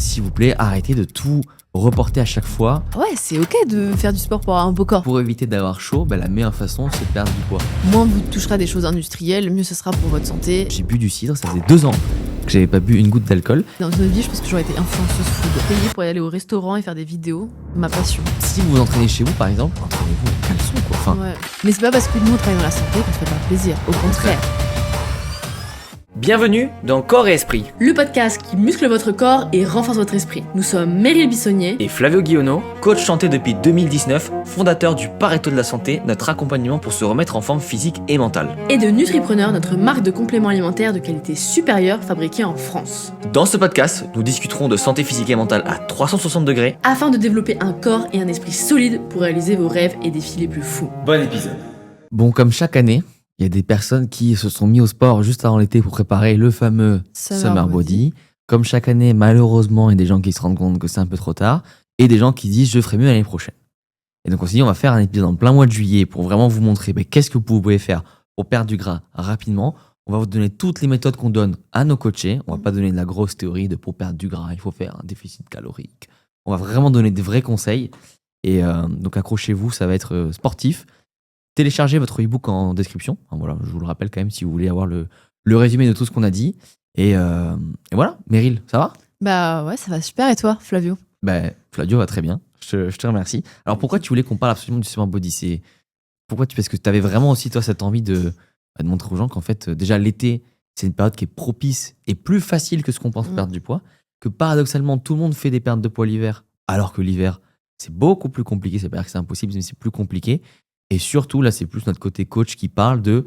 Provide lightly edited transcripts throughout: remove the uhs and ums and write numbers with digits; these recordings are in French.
S'il vous plaît, arrêtez de tout reporter à chaque fois. Ouais, c'est ok de faire du sport pour avoir un beau corps. Pour éviter d'avoir chaud, la meilleure façon, c'est de perdre du poids. Moins vous toucherez à des choses industrielles, mieux ce sera pour votre santé. J'ai bu du cidre, ça faisait 2 ans que j'avais pas bu une goutte d'alcool. Dans une autre vie, je pense que j'aurais été influenceuse food. Payer pour y aller au restaurant et faire des vidéos, ma passion. Si vous vous entraînez chez vous, par exemple, entraînez-vous en caleçon, quoi. Enfin, Ouais. Mais c'est pas parce que nous on travaille dans la santé qu'on se fait pas plaisir. Au contraire. Bienvenue dans Corps et Esprit Le podcast qui muscle votre corps et renforce votre esprit. Nous sommes Meryl Bissonnier et Flavio Guionneau, coach santé depuis 2019, fondateur du Pareto de la santé, notre accompagnement pour se remettre en forme physique et mentale. et de Nutripreneur, notre marque de compléments alimentaires de qualité supérieure fabriquée en France. Dans ce podcast, nous discuterons de santé physique et mentale à 360 degrés. Afin de développer un corps et un esprit solides pour réaliser vos rêves et défis les plus fous. Bon épisode. bon, comme chaque année, il y a des personnes qui se sont mis au sport juste avant l'été pour préparer le fameux Summer Body. Comme chaque année, malheureusement, il y a des gens qui se rendent compte que c'est un peu trop tard et des gens qui disent je ferai mieux l'année prochaine. Et donc on s'est dit on va faire un épisode en plein mois de juillet pour vraiment vous montrer qu'est-ce que vous pouvez faire pour perdre du gras rapidement. On va vous donner toutes les méthodes qu'on donne à nos coachés. On va pas donner de la grosse théorie de pour perdre du gras, il faut faire un déficit calorique. On va vraiment donner des vrais conseils. Et donc accrochez-vous, ça va être sportif. Téléchargez votre e-book en description. Enfin, voilà, je vous le rappelle quand même si vous voulez avoir le résumé de tout ce qu'on a dit. Et voilà, Meryl, ça va? Bah ouais, ça va super. Et toi, Flavio? Flavio va très bien. Je te remercie. Alors pourquoi tu voulais qu'on parle absolument du Summer Body? Parce que tu avais vraiment aussi toi cette envie de montrer aux gens qu'en fait déjà l'été c'est une période qui est propice et plus facile que ce qu'on pense pour perdre du poids. Que paradoxalement tout le monde fait des pertes de poids l'hiver, alors que l'hiver c'est beaucoup plus compliqué. C'est pas dire que c'est impossible, mais c'est plus compliqué. Et surtout là c'est plus notre côté coach qui parle de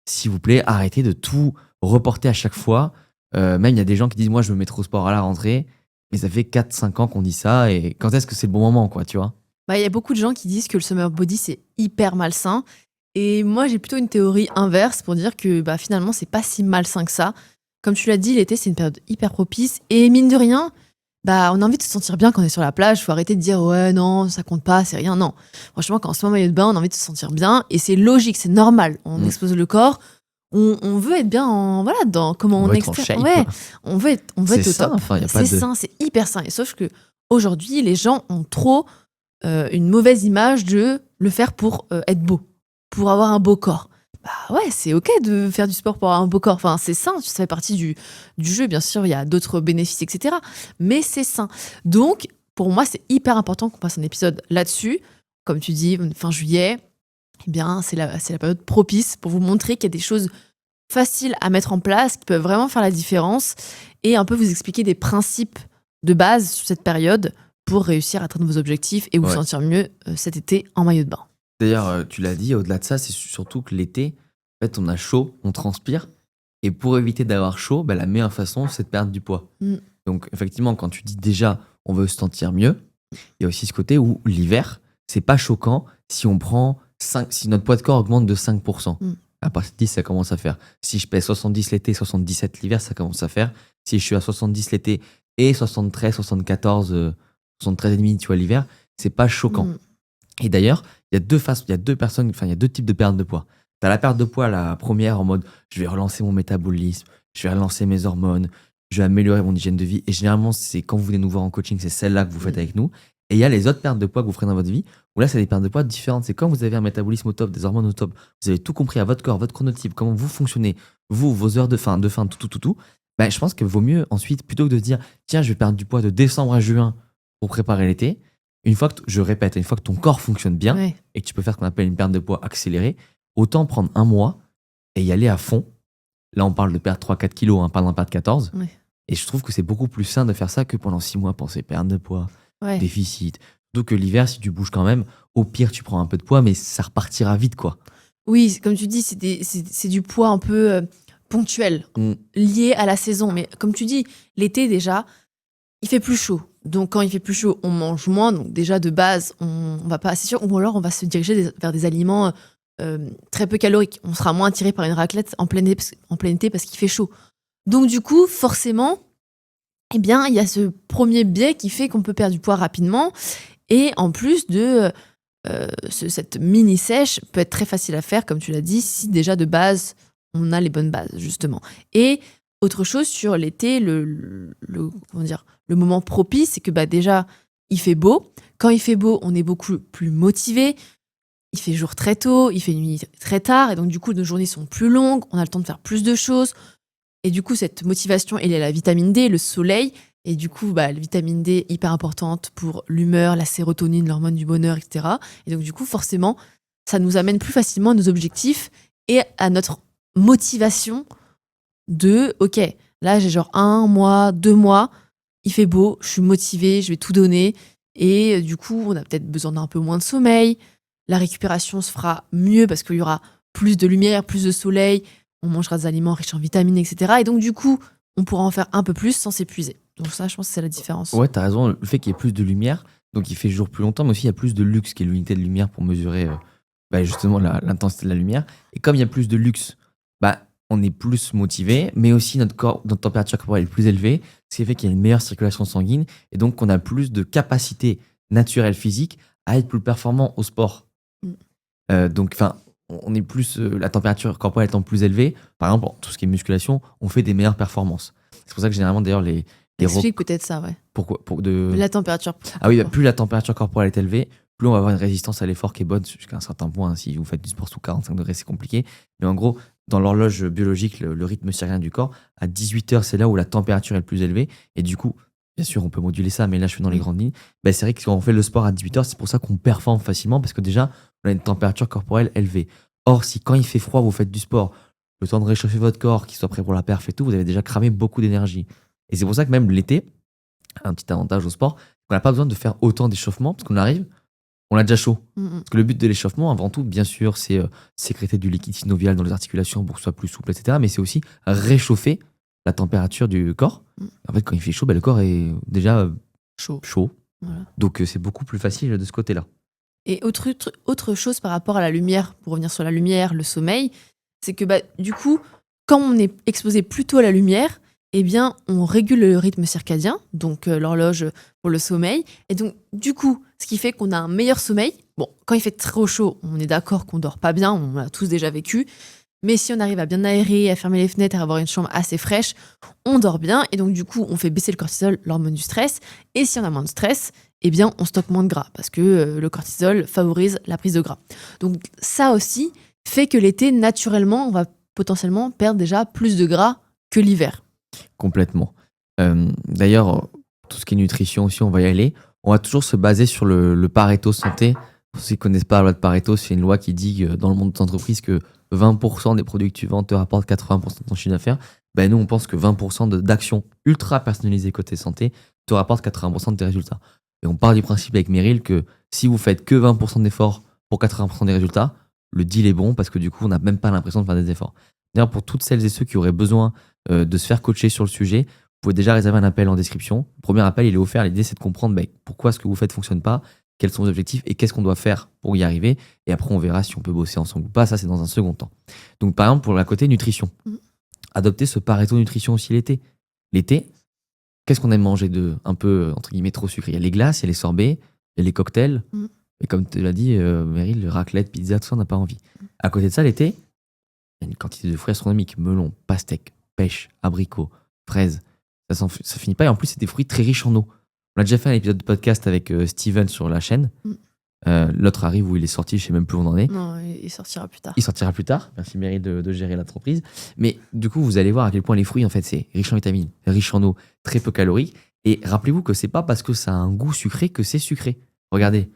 s'il vous plaît arrêtez de tout reporter à chaque fois. Même il y a des gens qui disent moi je me mettrai au sport à la rentrée. Mais ça fait 4-5 ans qu'on dit ça, et quand est-ce que c'est le bon moment, quoi, tu vois? Bah, il y a beaucoup de gens qui disent que le summer body c'est hyper malsain. Et moi, j'ai plutôt une théorie inverse pour dire que finalement, c'est pas si malsain que ça. Comme tu l'as dit, l'été, c'est une période hyper propice. Et mine de rien, on a envie de se sentir bien quand on est sur la plage. Faut arrêter de dire ouais, non, ça compte pas, c'est rien. Non. Franchement, quand on se met en maillot de bain, on a envie de se sentir bien. Et c'est logique, c'est normal. On expose le corps. On veut être bien dans comment on être en shape. Ouais, on veut être au sain, top. enfin, y a pas C'est de... sain, c'est hyper sain. Et sauf que aujourd'hui, les gens ont trop une mauvaise image de le faire pour être beau, pour avoir un beau corps. Bah ouais, c'est ok de faire du sport pour avoir un beau corps. Enfin, c'est sain, ça fait partie du jeu. Bien sûr, il y a d'autres bénéfices, etc. Mais c'est sain. Donc, pour moi, c'est hyper important qu'on fasse un épisode là-dessus. Comme tu dis, fin juillet, eh bien, c'est la période propice pour vous montrer qu'il y a des choses faciles à mettre en place, qui peuvent vraiment faire la différence, et un peu vous expliquer des principes de base sur cette période pour réussir à atteindre vos objectifs et vous sentir mieux cet été en maillot de bain. D'ailleurs, tu l'as dit, au-delà de ça, c'est surtout que l'été, en fait, on a chaud, on transpire, et pour éviter d'avoir chaud, la meilleure façon, c'est de perdre du poids. Donc, effectivement, quand tu dis déjà, on veut se sentir mieux, il y a aussi ce côté où l'hiver, c'est pas choquant si on prend si notre poids de corps augmente de 5%. À partir de 10, ça commence à faire. Si je pèse 70 l'été, 77 l'hiver, ça commence à faire. Si je suis à 70 l'été et 73, 74, 73,5, tu vois, l'hiver, c'est pas choquant. Et d'ailleurs, il y a deux types de perte de poids. Tu as la perte de poids, la première, en mode je vais relancer mon métabolisme, je vais relancer mes hormones, je vais améliorer mon hygiène de vie. Et généralement, c'est quand vous venez nous voir en coaching, c'est celle-là que vous faites avec nous. Et il y a les autres pertes de poids que vous ferez dans votre vie, où là, c'est des pertes de poids différentes. C'est quand vous avez un métabolisme au top, des hormones au top, vous avez tout compris à votre corps, votre chronotype, comment vous fonctionnez, vos heures de faim, tout. Je pense qu'il vaut mieux ensuite, plutôt que de se dire, tiens, je vais perdre du poids de décembre à juin pour préparer l'été, une fois que ton corps fonctionne bien et que tu peux faire ce qu'on appelle une perte de poids accélérée, autant prendre un mois et y aller à fond. Là, on parle de perdre 3-4 kilos, pas d'en perdre 14. Et je trouve que c'est beaucoup plus sain de faire ça que pendant 6 mois, penser perte de poids. Déficit. Donc que l'hiver, si tu bouges quand même, au pire, tu prends un peu de poids, mais ça repartira vite, quoi. Oui, comme tu dis, c'est du poids un peu ponctuel, lié à la saison. Mais comme tu dis, l'été, déjà, il fait plus chaud. Donc quand il fait plus chaud, on mange moins. Donc déjà, de base, on va pas... C'est sûr, ou alors on va se diriger vers des aliments très peu caloriques. On sera moins attiré par une raclette en plein été parce qu'il fait chaud. Donc du coup, forcément... Eh bien, il y a ce premier biais qui fait qu'on peut perdre du poids rapidement. Et en plus de cette mini-sèche peut être très facile à faire, comme tu l'as dit, si déjà de base, on a les bonnes bases, justement. Et autre chose sur l'été, le le moment propice, c'est que déjà, il fait beau. Quand il fait beau, on est beaucoup plus motivé. Il fait jour très tôt, il fait nuit très tard, et donc du coup, nos journées sont plus longues, on a le temps de faire plus de choses. Et du coup, cette motivation, elle est la vitamine D, le soleil. Et du coup, la vitamine D, hyper importante pour l'humeur, la sérotonine, l'hormone du bonheur, etc. Et donc du coup, forcément, ça nous amène plus facilement à nos objectifs et à notre motivation de, ok, là j'ai genre 1 mois, 2 mois, il fait beau, je suis motivée, je vais tout donner. Et du coup, on a peut-être besoin d'un peu moins de sommeil. La récupération se fera mieux parce qu'il y aura plus de lumière, plus de soleil. On mangera des aliments riches en vitamines, etc. Et donc, du coup, on pourra en faire un peu plus sans s'épuiser. Donc ça, je pense que c'est la différence. Ouais, t'as raison, le fait qu'il y ait plus de lumière, donc il fait jour plus longtemps, mais aussi il y a plus de luxe, qui est l'unité de lumière pour mesurer justement l'intensité de la lumière. Et comme il y a plus de luxe, on est plus motivé, mais aussi notre température corporelle est plus élevée, ce qui fait qu'il y a une meilleure circulation sanguine, et donc on a plus de capacité naturelle physique à être plus performant au sport. Donc, on est plus, la température corporelle étant plus élevée, par exemple, tout ce qui est musculation, on fait des meilleures performances. C'est pour ça que généralement, d'ailleurs, Explique peut-être ça, ouais. Pourquoi La température. Ah oui, plus la température corporelle est élevée, plus on va avoir une résistance à l'effort qui est bonne jusqu'à un certain point. Si vous faites du sport sous 45 degrés, c'est compliqué. Mais en gros, dans l'horloge biologique, le rythme circadien du corps, à 18 heures, c'est là où la température est le plus élevée. Et du coup, bien sûr, on peut moduler ça, mais là, je suis dans les grandes lignes. C'est vrai que quand on fait le sport à 18 heures, c'est pour ça qu'on performe facilement, parce que déjà, on a une température corporelle élevée. Or, si quand il fait froid, vous faites du sport, le temps de réchauffer votre corps, qu'il soit prêt pour la perf et tout, vous avez déjà cramé beaucoup d'énergie. Et c'est pour ça que même l'été, un petit avantage au sport, on n'a pas besoin de faire autant d'échauffement, parce qu'on arrive, on a déjà chaud. Parce que le but de l'échauffement, avant tout, bien sûr, c'est sécréter du liquide synovial dans les articulations pour que ce soit plus souple, etc. Mais c'est aussi réchauffer la température du corps. En fait, quand il fait chaud, le corps est déjà chaud. Voilà. Donc, c'est beaucoup plus facile de ce côté-là. Et autre chose par rapport à la lumière, pour revenir sur la lumière, le sommeil, c'est que du coup, quand on est exposé plutôt à la lumière, eh bien, on régule le rythme circadien, donc l'horloge pour le sommeil. Et donc, du coup, ce qui fait qu'on a un meilleur sommeil. Bon, quand il fait trop chaud, on est d'accord qu'on dort pas bien, on l'a tous déjà vécu. Mais si on arrive à bien aérer, à fermer les fenêtres, à avoir une chambre assez fraîche, on dort bien. Et donc, du coup, on fait baisser le cortisol, l'hormone du stress. Et si on a moins de stress, eh bien, on stocke moins de gras parce que le cortisol favorise la prise de gras. Donc, ça aussi fait que l'été, naturellement, on va potentiellement perdre déjà plus de gras que l'hiver. Complètement. D'ailleurs, tout ce qui est nutrition aussi, on va y aller. On va toujours se baser sur le Pareto santé. Pour ceux qui ne connaissent pas la loi de Pareto, c'est une loi qui dit dans le monde des entreprises que 20% des produits que tu vends te rapportent 80% de ton chiffre d'affaires. Nous, on pense que 20% d'actions ultra personnalisées côté santé te rapportent 80% de tes résultats. Et on part du principe avec Meryl que si vous faites que 20% d'efforts pour 80% des résultats, le deal est bon parce que du coup, on n'a même pas l'impression de faire des efforts. D'ailleurs, pour toutes celles et ceux qui auraient besoin de se faire coacher sur le sujet, vous pouvez déjà réserver un appel en description. Le premier appel, il est offert. L'idée, c'est de comprendre pourquoi ce que vous faites ne fonctionne pas, quels sont vos objectifs et qu'est-ce qu'on doit faire pour y arriver. Et après, on verra si on peut bosser ensemble ou pas. Ça, c'est dans un second temps. Donc, par exemple, pour la côté nutrition, adopter ce Pareto nutrition aussi l'été. L'été, qu'est-ce qu'on aime manger de un peu, entre guillemets, trop sucré? Il y a les glaces, il y a les sorbets, il y a les cocktails. Et comme tu l'as dit, Meryl, raclette, pizza, tout ça, on n'a pas envie. À côté de ça, l'été, il y a une quantité de fruits astronomiques. Melon, pastèque, pêche, abricots, fraises. Ça finit pas. Et en plus, c'est des fruits très riches en eau. On a déjà fait un épisode de podcast avec Steven sur la chaîne. L'autre arrive où il est sorti, je sais même plus où on en est. Non, il sortira plus tard. Il sortira plus tard. Merci Meryl de gérer l'entreprise. Mais du coup, vous allez voir à quel point les fruits, en fait, c'est riche en vitamines, riche en eau, très peu calorique. Et rappelez-vous que c'est pas parce que ça a un goût sucré que c'est sucré. Regardez,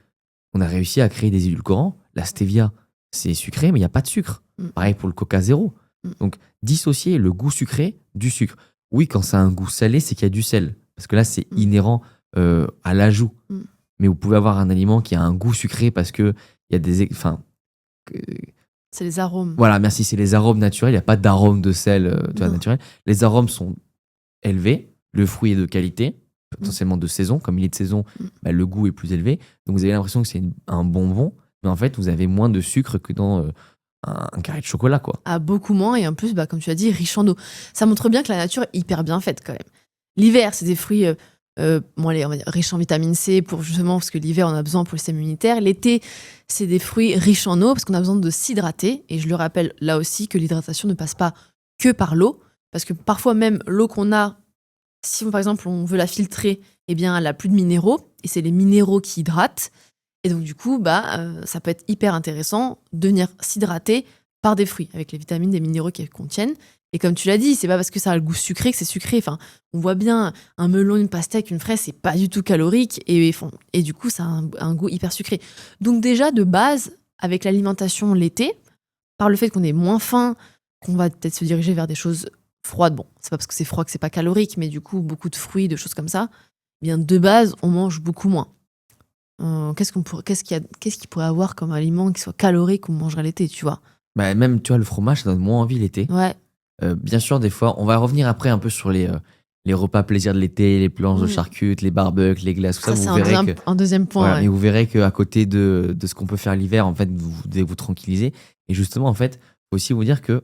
on a réussi à créer des édulcorants. La stevia, c'est sucré, mais il n'y a pas de sucre. Pareil pour le Coca Zéro. Donc, dissocier le goût sucré du sucre. Oui, quand ça a un goût salé, c'est qu'il y a du sel. Parce que là, c'est inhérent à l'ajout. Mais vous pouvez avoir un aliment qui a un goût sucré parce que il y a des... c'est les arômes. Voilà, merci, c'est les arômes naturels. Il n'y a pas d'arôme de sel naturel. Les arômes sont élevés. Le fruit est de qualité, potentiellement de saison. Comme il est de saison, le goût est plus élevé. Donc, vous avez l'impression que c'est un bonbon. Mais en fait, vous avez moins de sucre que dans... un carré de chocolat, quoi. Ah, beaucoup moins, et en plus, comme tu as dit, riche en eau. Ça montre bien que la nature est hyper bien faite, quand même. L'hiver, c'est des fruits on va dire, riches en vitamine C, justement, parce que l'hiver, on a besoin pour le système immunitaire. L'été, c'est des fruits riches en eau, parce qu'on a besoin de s'hydrater. Et je le rappelle là aussi que l'hydratation ne passe pas que par l'eau, parce que parfois même, l'eau qu'on a Si par exemple on veut la filtrer, eh bien elle a plus de minéraux et c'est les minéraux qui hydratent. Et donc du coup, ça peut être hyper intéressant de venir s'hydrater par des fruits avec les vitamines, des minéraux qu'elles contiennent. Et comme tu l'as dit, c'est pas parce que ça a le goût sucré que c'est sucré. Enfin, on voit bien un melon, une pastèque, une fraise, c'est pas du tout calorique et du coup, ça a un goût hyper sucré. Donc déjà de base, avec l'alimentation l'été, par le fait qu'on est moins faim, qu'on va peut-être se diriger vers des choses froides. Bon, c'est pas parce que c'est froid que c'est pas calorique, mais du coup, beaucoup de fruits, de choses comme ça. Eh bien, de base, on mange beaucoup moins. Qu'est-ce qu'il pourrait avoir comme aliment qui soit calorique qu'on mangerait l'été, tu vois? Bah, même, tu vois, le fromage, ça donne moins envie l'été. Ouais. Bien sûr, des fois, on va revenir après un peu sur les repas plaisir de l'été, les planches de charcutes, les barbecues, les glaces, tout ça. Ça, Vous c'est verrez un deuxième point. voilà, Ouais. mais vous verrez qu'à côté de ce qu'on peut faire l'hiver, en fait, vous devez vous tranquilliser. Et justement, en fait, faut aussi vous dire que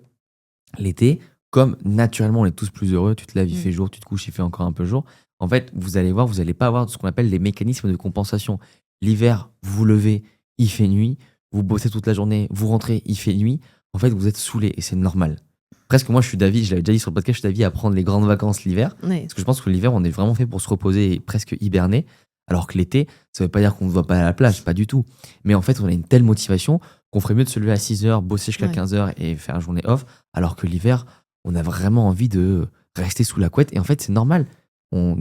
l'été, comme naturellement on est tous plus heureux, tu te lèves, il fait jour, tu te couches, il fait encore un peu jour. En fait, vous allez voir, vous n'allez pas avoir ce qu'on appelle les mécanismes de compensation. L'hiver, vous vous levez, il fait nuit, vous bossez toute la journée, vous rentrez, il fait nuit. En fait, vous êtes saoulé et c'est normal. Presque, moi, je suis d'avis, je l'avais déjà dit sur le podcast, je suis d'avis à prendre les grandes vacances l'hiver. Ouais. Parce que je pense que l'hiver, on est vraiment fait pour se reposer et presque hiberner. Alors que l'été, ça veut pas dire qu'on ne va pas à la plage, pas du tout. Mais en fait, on a une telle motivation qu'on ferait mieux de se lever à 6h, bosser jusqu'à 15h et faire une journée off. Alors que l'hiver, on a vraiment envie de rester sous la couette. Et en fait, c'est normal.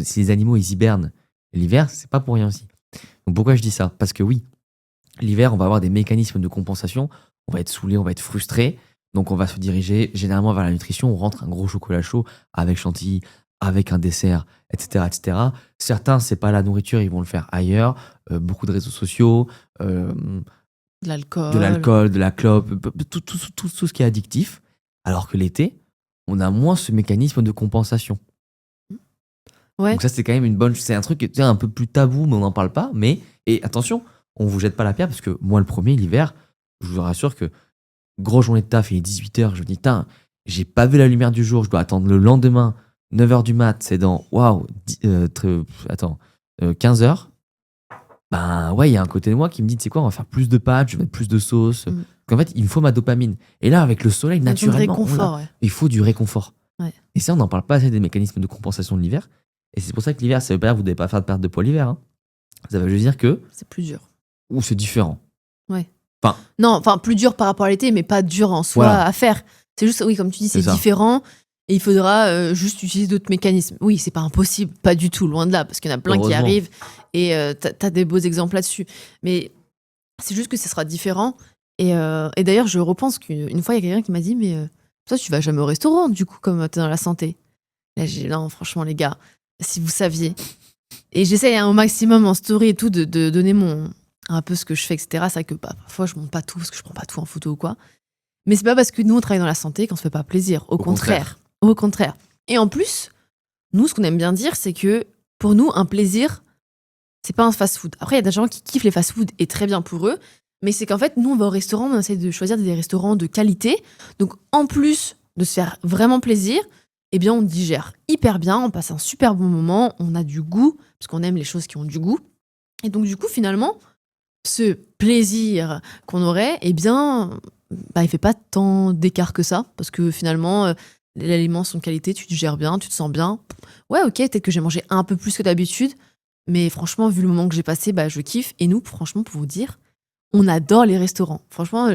Si les animaux, ils hibernent l'hiver, c'est pas pour rien aussi. Donc pourquoi je dis ça? Parce que oui, l'hiver, on va avoir des mécanismes de compensation. On va être saoulé, on va être frustré. Donc on va se diriger généralement vers la nutrition. On rentre un gros chocolat chaud avec chantilly, avec un dessert, etc., etc. Certains, c'est pas la nourriture, ils vont le faire ailleurs. Beaucoup de réseaux sociaux, De l'alcool. de l'alcool, de la clope, tout ce qui est addictif. Alors que l'été, on a moins ce mécanisme de compensation. Ouais. Donc ça, c'est quand même une bonne... C'est un truc qui est un peu plus tabou, mais on n'en parle pas. Et attention, on vous jette pas la pierre, parce que moi, le premier, l'hiver, je vous rassure que grosse journée de taf, il est 18h, je me dis, putain, j'ai pas vu la lumière du jour, je dois attendre le lendemain, 9h du mat, c'est dans, 15h. Ben ouais, il y a un côté de moi qui me dit, tu sais quoi, on va faire plus de pâtes, je vais mettre plus de sauce. En fait, il me faut ma dopamine. Et là, avec le soleil, naturellement, réconfort, il faut du réconfort. Ouais. Et ça, on n'en parle pas assez des mécanismes de compensation de l'hiver. Et c'est pour ça que l'hiver, ça veut pas dire que vous ne devez pas faire de perte de poids l'hiver. Hein. Ça veut juste dire que... C'est plus dur. Ou c'est différent. Non, plus dur par rapport à l'été, mais pas dur en soi à faire. C'est juste, oui, comme tu dis, c'est différent. Et il faudra juste utiliser d'autres mécanismes. Oui, c'est pas impossible, pas du tout, loin de là, parce qu'il y en a plein qui arrivent et t'as des beaux exemples là-dessus. Mais c'est juste que ce sera différent. Et d'ailleurs, je repense qu'une fois, il y a quelqu'un qui m'a dit, mais toi, tu vas jamais au restaurant, du coup, comme t'es dans la santé. Là, j'ai dit, non, franchement, les gars, si vous saviez. Et j'essaye au maximum en story et tout de donner un peu ce que je fais, etc. C'est vrai que parfois, je montre pas tout, parce que je prends pas tout en photo ou quoi. Mais c'est pas parce que nous, on travaille dans la santé qu'on se fait pas plaisir. Au contraire. Au contraire. Et en plus, nous, ce qu'on aime bien dire, c'est que pour nous, un plaisir, c'est pas un fast-food. Après, il y a des gens qui kiffent les fast-food et très bien pour eux. Mais c'est qu'en fait, nous, on va au restaurant, on essaie de choisir des restaurants de qualité. Donc, en plus de se faire vraiment plaisir, eh bien, on digère hyper bien, on passe un super bon moment, on a du goût, parce qu'on aime les choses qui ont du goût. Et donc, du coup, finalement, ce plaisir qu'on aurait, eh bien, il fait pas tant d'écart que ça, parce que finalement, les aliments sont de qualité, tu digères bien, tu te sens bien. Ouais, ok, peut-être que j'ai mangé un peu plus que d'habitude, mais franchement, vu le moment que j'ai passé, je kiffe. Et nous, franchement, pour vous dire, on adore les restaurants. Franchement,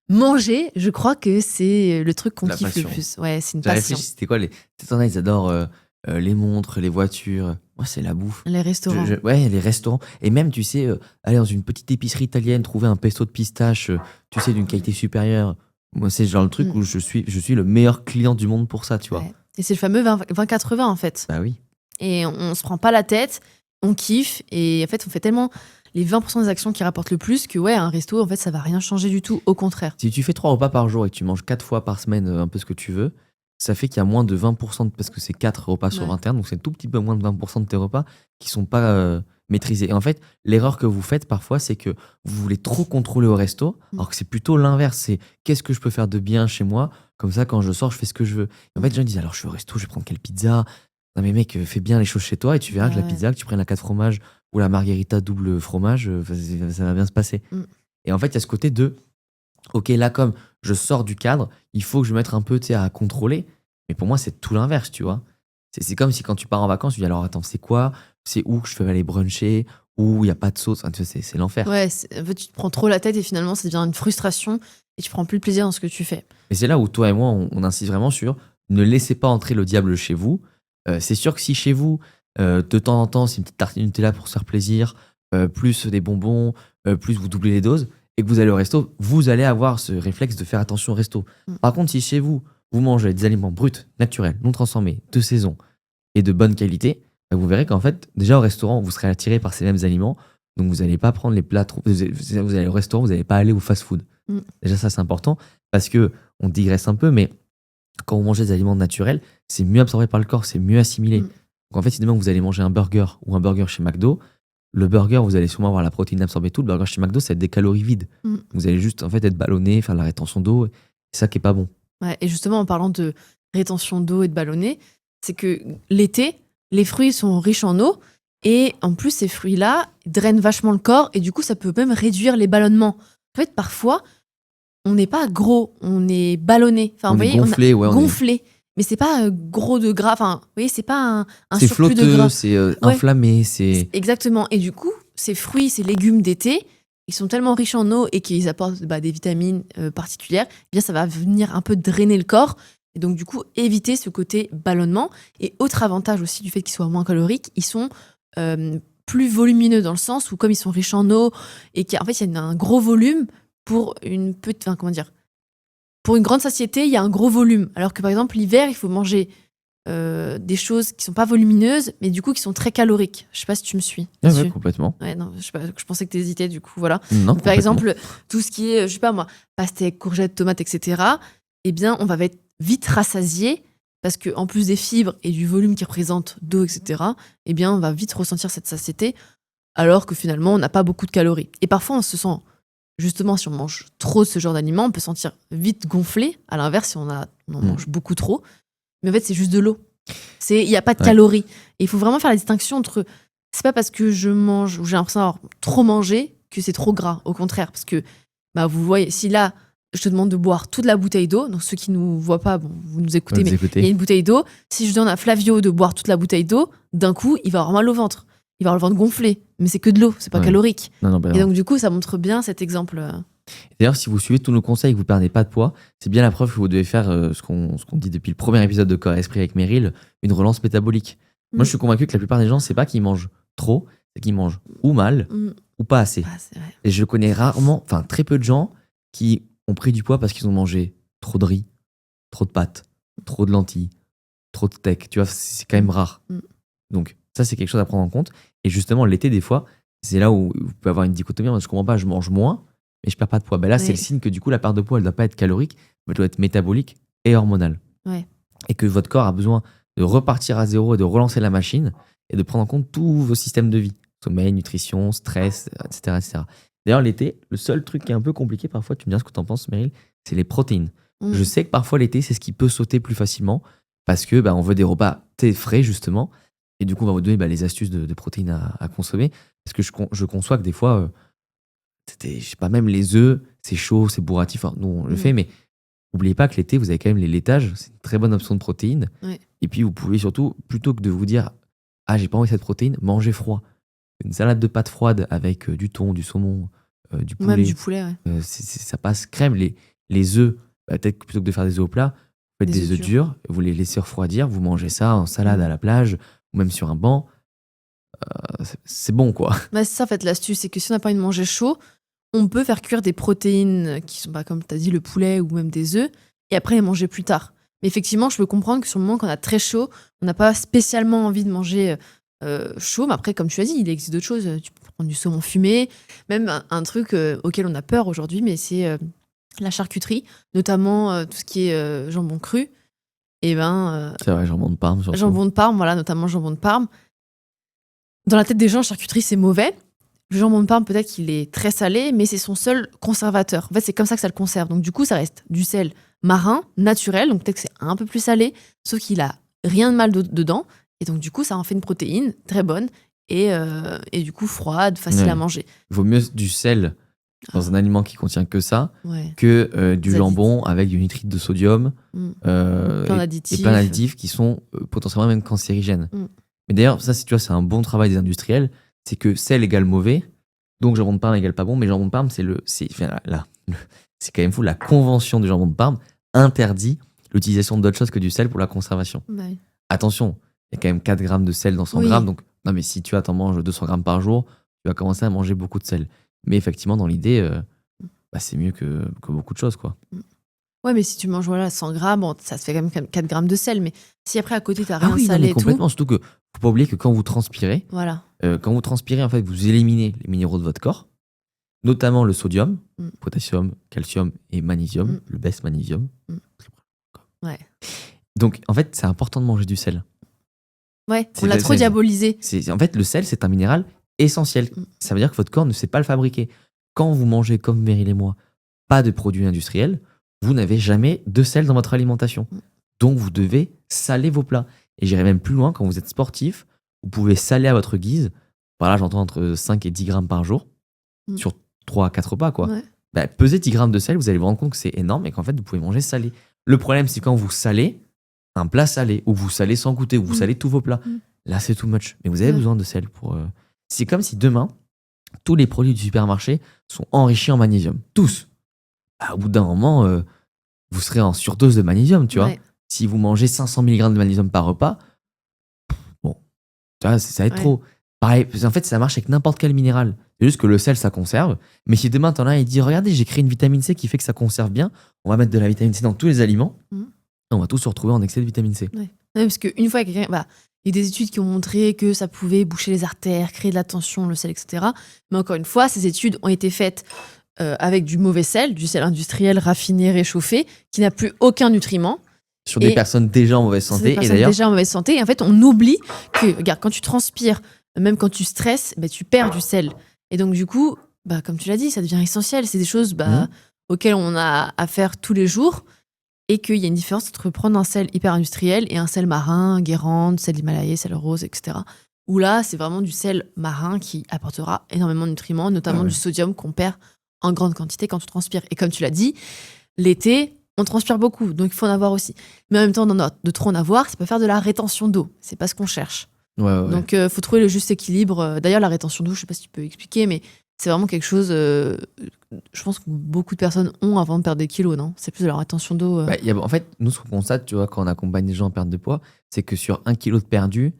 manger, je crois que c'est le truc qu'on kiffe le plus. Ouais, c'est une passion. C'était quoi ils adorent les montres, les voitures. Moi, c'est la bouffe. Les restaurants. Ouais, les restaurants. Et même, tu sais, aller dans une petite épicerie italienne, trouver un pesto de pistache, tu sais, d'une qualité supérieure. Moi, c'est genre le truc où je suis le meilleur client du monde pour ça, tu vois. Ouais. Et c'est le fameux 20-80 en fait. Bah oui. Et on se prend pas la tête, on kiffe. Et en fait, on fait tellement les 20% des actions qui rapportent le plus que un resto, en fait, ça va rien changer du tout. Au contraire. Si tu fais 3 repas par jour et que tu manges 4 fois par semaine un peu ce que tu veux, ça fait qu'il y a moins de 20%, parce que c'est 4 repas sur 21, donc c'est un tout petit peu moins de 20% de tes repas qui sont pas maîtrisés. Et en fait, l'erreur que vous faites parfois, c'est que vous voulez trop contrôler au resto, alors que c'est plutôt l'inverse. C'est qu'est-ce que je peux faire de bien chez moi, comme ça, quand je sors, je fais ce que je veux. Et en fait, les gens disent, alors je suis au resto, je vais prendre quelle pizza? Non mais mec, fais bien les choses chez toi et tu verras que la pizza, que tu prennes la 4 fromages ou la margherita double fromage, ça va bien se passer. Et en fait, il y a ce côté de, ok, là, comme je sors du cadre, il faut que je me mette un peu à contrôler. Mais pour moi, c'est tout l'inverse, tu vois. C'est comme si quand tu pars en vacances, tu dis alors attends, c'est quoi? C'est où que je peux aller bruncher? Où il n'y a pas de sauce? Enfin, tu vois, c'est l'enfer. Ouais, en fait, tu te prends trop la tête et finalement, ça devient une frustration et tu prends plus de plaisir dans ce que tu fais. Et c'est là où toi et moi, on insiste vraiment sur ne laissez pas entrer le diable chez vous. C'est sûr que si chez vous, de temps en temps, c'est une petite tartine Nutella pour se faire plaisir, plus des bonbons, plus vous doublez les doses, et que vous allez au resto, vous allez avoir ce réflexe de faire attention au resto. Par contre, si chez vous, vous mangez des aliments bruts, naturels, non transformés, de saison et de bonne qualité, bah, vous verrez qu'en fait, déjà au restaurant, vous serez attiré par ces mêmes aliments, donc vous n'allez pas prendre les plats trop... Vous allez au restaurant, vous n'allez pas aller au fast-food. Déjà, ça, c'est important, parce que on digresse un peu, mais quand vous mangez des aliments naturels, c'est mieux absorbé par le corps, c'est mieux assimilé. Donc en fait, si demain vous allez manger un burger ou un burger chez McDo, le burger, vous allez sûrement avoir la protéine absorbée, tout. Le burger chez McDo, ça va être des calories vides. Vous allez juste en fait être ballonné, faire de la rétention d'eau. C'est ça qui est pas bon. Ouais, et justement, en parlant de rétention d'eau et de ballonné, c'est que l'été, les fruits sont riches en eau. Et en plus, ces fruits-là drainent vachement le corps. Et du coup, ça peut même réduire les ballonnements. En fait, parfois, on n'est pas gros, on est ballonné. Enfin, On vous est voyez, gonflé, ouais. gonflé. Mais c'est pas gros de gras. Enfin, vous voyez, c'est pas un c'est surplus de flotteux, gras. c'est inflammé, c'est... Exactement. Et du coup, ces fruits, ces légumes d'été, ils sont tellement riches en eau et qu'ils apportent des vitamines particulières, eh bien ça va venir un peu drainer le corps. Et donc, du coup, éviter ce côté ballonnement. Et autre avantage aussi du fait qu'ils soient moins caloriques, ils sont plus volumineux dans le sens où, comme ils sont riches en eau et qu'en fait, il y a un gros volume pour une petite. Enfin, comment dire? Pour une grande satiété, il y a un gros volume. Alors que, par exemple, l'hiver, il faut manger des choses qui sont pas volumineuses, mais du coup qui sont très caloriques. Je sais pas si tu me suis. Ouais, complètement. Ouais, non, je pensais que tu hésitais, du coup, voilà. Non, Par exemple, tout ce qui est, je sais pas moi, pastèques, courgettes, tomates, etc., eh bien, on va être vite rassasié parce qu'en plus des fibres et du volume qui représente d'eau, etc., eh bien, on va vite ressentir cette satiété alors que finalement, on n'a pas beaucoup de calories. Et parfois, on se sent, justement, si on mange trop de ce genre d'aliments, on peut se sentir vite gonflé. À l'inverse, si on mange beaucoup trop. Mais en fait, c'est juste de l'eau. Il n'y a pas de calories. Et il faut vraiment faire la distinction entre... C'est pas parce que je mange ou j'ai l'impression d'avoir trop mangé que c'est trop gras. Au contraire, parce que vous voyez, si là, je te demande de boire toute la bouteille d'eau, donc ceux qui ne nous voient pas, bon, vous nous écoutez, mais il y a une bouteille d'eau. Si je donne à Flavio de boire toute la bouteille d'eau, d'un coup, il va avoir mal au ventre. Il va avoir le ventre gonflé. Mais c'est que de l'eau, c'est pas calorique. Et donc, du coup, ça montre bien cet exemple. D'ailleurs, si vous suivez tous nos conseils et que vous ne perdez pas de poids, c'est bien la preuve que vous devez faire ce qu'on dit depuis le premier épisode de Corps et Esprit avec Meryl, une relance métabolique. Moi, je suis convaincu que la plupart des gens, c'est pas qu'ils mangent trop, c'est qu'ils mangent ou mal ou pas assez. Et je connais très peu de gens qui ont pris du poids parce qu'ils ont mangé trop de riz, trop de pâtes, trop de lentilles, trop de steak. Tu vois, c'est quand même rare. Donc, ça, c'est quelque chose à prendre en compte. Et justement, l'été, des fois, c'est là où vous pouvez avoir une dichotomie. Je comprends pas, je mange moins, mais je perds pas de poids. Là, c'est le signe que du coup, la perte de poids, elle doit pas être calorique, mais elle doit être métabolique et hormonale. Et que votre corps a besoin de repartir à zéro et de relancer la machine et de prendre en compte tous vos systèmes de vie. Sommeil, nutrition, stress, etc. etc. D'ailleurs, l'été, le seul truc qui est un peu compliqué parfois, tu me diras ce que tu en penses, Meryl, c'est les protéines. Je sais que parfois, l'été, c'est ce qui peut sauter plus facilement parce que on veut des repas frais, justement. Et du coup, on va vous donner les astuces de protéines à consommer. Parce que je conçois que des fois, je sais pas, même les œufs, c'est chaud, c'est bourratif. Enfin, nous, on le fait, mais n'oubliez pas que l'été, vous avez quand même les laitages. C'est une très bonne option de protéines. Et puis, vous pouvez surtout, plutôt que de vous dire « Ah, j'ai pas envie de cette protéine », mangez froid. Une salade de pâtes froides avec du thon, du saumon, du poulet. Même du poulet, ça passe crème. Les œufs, peut-être plutôt que de faire des œufs au plat, vous faites des œufs durs, vous les laissez refroidir, vous mangez ça en salade à la plage ou même sur un banc. C'est bon, quoi. C'est ça, en fait, l'astuce, c'est que si on n'a pas envie de manger chaud, on peut faire cuire des protéines qui sont, comme tu as dit, le poulet ou même des œufs, et après les manger plus tard. Mais effectivement, je peux comprendre que sur le moment, quand on a très chaud, on n'a pas spécialement envie de manger chaud. Mais après, comme tu as dit, il existe d'autres choses. Tu peux prendre du saumon fumé, même un truc auquel on a peur aujourd'hui, mais c'est la charcuterie, notamment tout ce qui est jambon cru. Et c'est vrai, jambon de Parme. Surtout. Jambon de Parme, voilà, notamment jambon de Parme. Dans la tête des gens, charcuterie, c'est mauvais. Le jambon de Parme, peut-être qu'il est très salé, mais c'est son seul conservateur. En fait, c'est comme ça que ça le conserve. Donc, du coup, ça reste du sel marin, naturel. Donc, peut-être que c'est un peu plus salé, sauf qu'il a rien de mal dedans. Et donc, du coup, ça en fait une protéine très bonne et du coup, froide, facile à manger. Il vaut mieux du sel dans un aliment qui contient que ça Ouais. que du Des jambon avec du nitrite de sodium Mm. et Plein d'additifs. plein d'additifs qui sont potentiellement même cancérigènes. Mm. Mais d'ailleurs, ça, tu vois, c'est un bon travail des industriels. C'est que sel égale mauvais, donc jambon de Parme égale pas bon, mais jambon de Parme, c'est quand même fou. La convention du jambon de Parme interdit l'utilisation d'autre chose que du sel pour la conservation. Ouais. Attention, il y a quand même 4 grammes de sel dans 100 Oui. grammes, donc non, mais si tu t'en manges 200 grammes par jour, tu vas commencer à manger beaucoup de sel. Mais effectivement, dans l'idée, c'est mieux que beaucoup de choses, quoi. Ouais, mais si tu manges 100 grammes, bon, ça se fait quand même 4 grammes de sel. Mais si après, à côté, t'as Ah rien oui, non, salé mais et tout, complètement. Surtout que faut pas oublier que quand vous transpirez, voilà. en fait, vous éliminez les minéraux de votre corps, notamment le sodium, Mm. potassium, calcium et magnésium, Mm. le best magnésium. Ouais. Donc, en fait, c'est important de manger du sel. Ouais, C'est- on l'a trop c'est- diabolisé. En fait, le sel, c'est un minéral essentiel. Mm. Ça veut dire que votre corps ne sait pas le fabriquer. Quand vous mangez, comme Meryl et moi, pas de produits industriels, vous n'avez jamais de sel dans votre alimentation. Mm. Donc, vous devez saler vos plats. Et j'irai même plus loin, quand vous êtes sportif, vous pouvez saler à votre guise. Par là, j'entends entre 5 et 10 grammes par jour, Mm. sur 3 à 4 repas, quoi. Ouais. Pesez 10 grammes de sel, vous allez vous rendre compte que c'est énorme et qu'en fait, vous pouvez manger salé. Le problème, c'est quand vous salez un plat salé, ou vous salez sans goûter, ou vous Mm. salez tous vos plats. Mm. Là, c'est too much. Mais vous avez Ouais. besoin de sel pour. C'est comme si demain, tous les produits du supermarché sont enrichis en magnésium. Tous. Au bout d'un moment, vous serez en surdose de magnésium, tu vois. Ouais. Si vous mangez 500 mg de magnésium par repas, bon, tu vois, ça va être Ouais. trop. Pareil, en fait, ça marche avec n'importe quel minéral. C'est juste que le sel, ça conserve. Mais si demain, t'en as un et dit, regardez, j'ai créé une vitamine C qui fait que ça conserve bien, on va mettre de la vitamine C dans tous les aliments, Mhm. on va tous se retrouver en excès de vitamine C. Ouais, parce qu'une fois, il y a des études qui ont montré que ça pouvait boucher les artères, créer de la tension, le sel, etc. Mais encore une fois, ces études ont été faites avec du mauvais sel, du sel industriel raffiné, réchauffé, qui n'a plus aucun nutriment. Sur des Et personnes déjà en mauvaise C'est des santé. Et personnes d'ailleurs, déjà en mauvaise santé. Et en fait, on oublie que, regarde, quand tu transpires, même quand tu stresses, tu perds du sel. Et donc, du coup, comme tu l'as dit, ça devient essentiel. C'est des choses auxquelles on a affaire tous les jours. Et qu'il y a une différence entre prendre un sel hyper industriel et un sel marin, Guérande, sel Himalaya, sel rose, etc. Où là, c'est vraiment du sel marin qui apportera énormément de nutriments, notamment du sodium qu'on perd en grande quantité quand tu transpires. Et comme tu l'as dit, l'été, on transpire beaucoup, donc il faut en avoir aussi. Mais en même temps, de trop en avoir, ça peut faire de la rétention d'eau. C'est pas ce qu'on cherche. ouais. Donc, il faut trouver le juste équilibre. D'ailleurs, la rétention d'eau, je sais pas si tu peux expliquer, mais c'est vraiment quelque chose, je pense que beaucoup de personnes ont avant de perdre des kilos, non? C'est plus de la rétention d'eau. En fait, nous, ce qu'on constate, tu vois, quand on accompagne des gens en perte de poids, c'est que sur 1 kilo de perdu,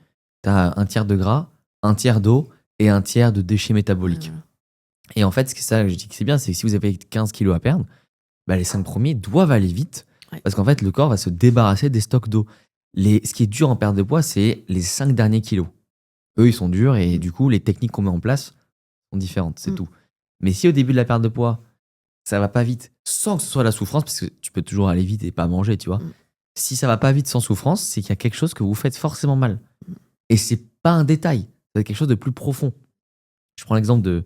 tu as un tiers de gras, un tiers d'eau et un tiers de déchets métaboliques. Voilà. Et en fait, ce que ça, je dis que c'est bien, c'est que si vous avez 15 kilos à perdre, les 5 premiers doivent aller vite. Ouais. Parce qu'en fait, le corps va se débarrasser des stocks d'eau. Ce qui est dur en perte de poids, c'est les 5 derniers kilos. Eux, ils sont durs et du coup, les techniques qu'on met en place sont différentes, c'est tout. Mais si au début de la perte de poids, ça va pas vite, sans que ce soit la souffrance, parce que tu peux toujours aller vite et pas manger, tu vois. Si ça va pas vite sans souffrance, c'est qu'il y a quelque chose que vous faites forcément mal. Et c'est pas un détail, c'est quelque chose de plus profond. Je prends l'exemple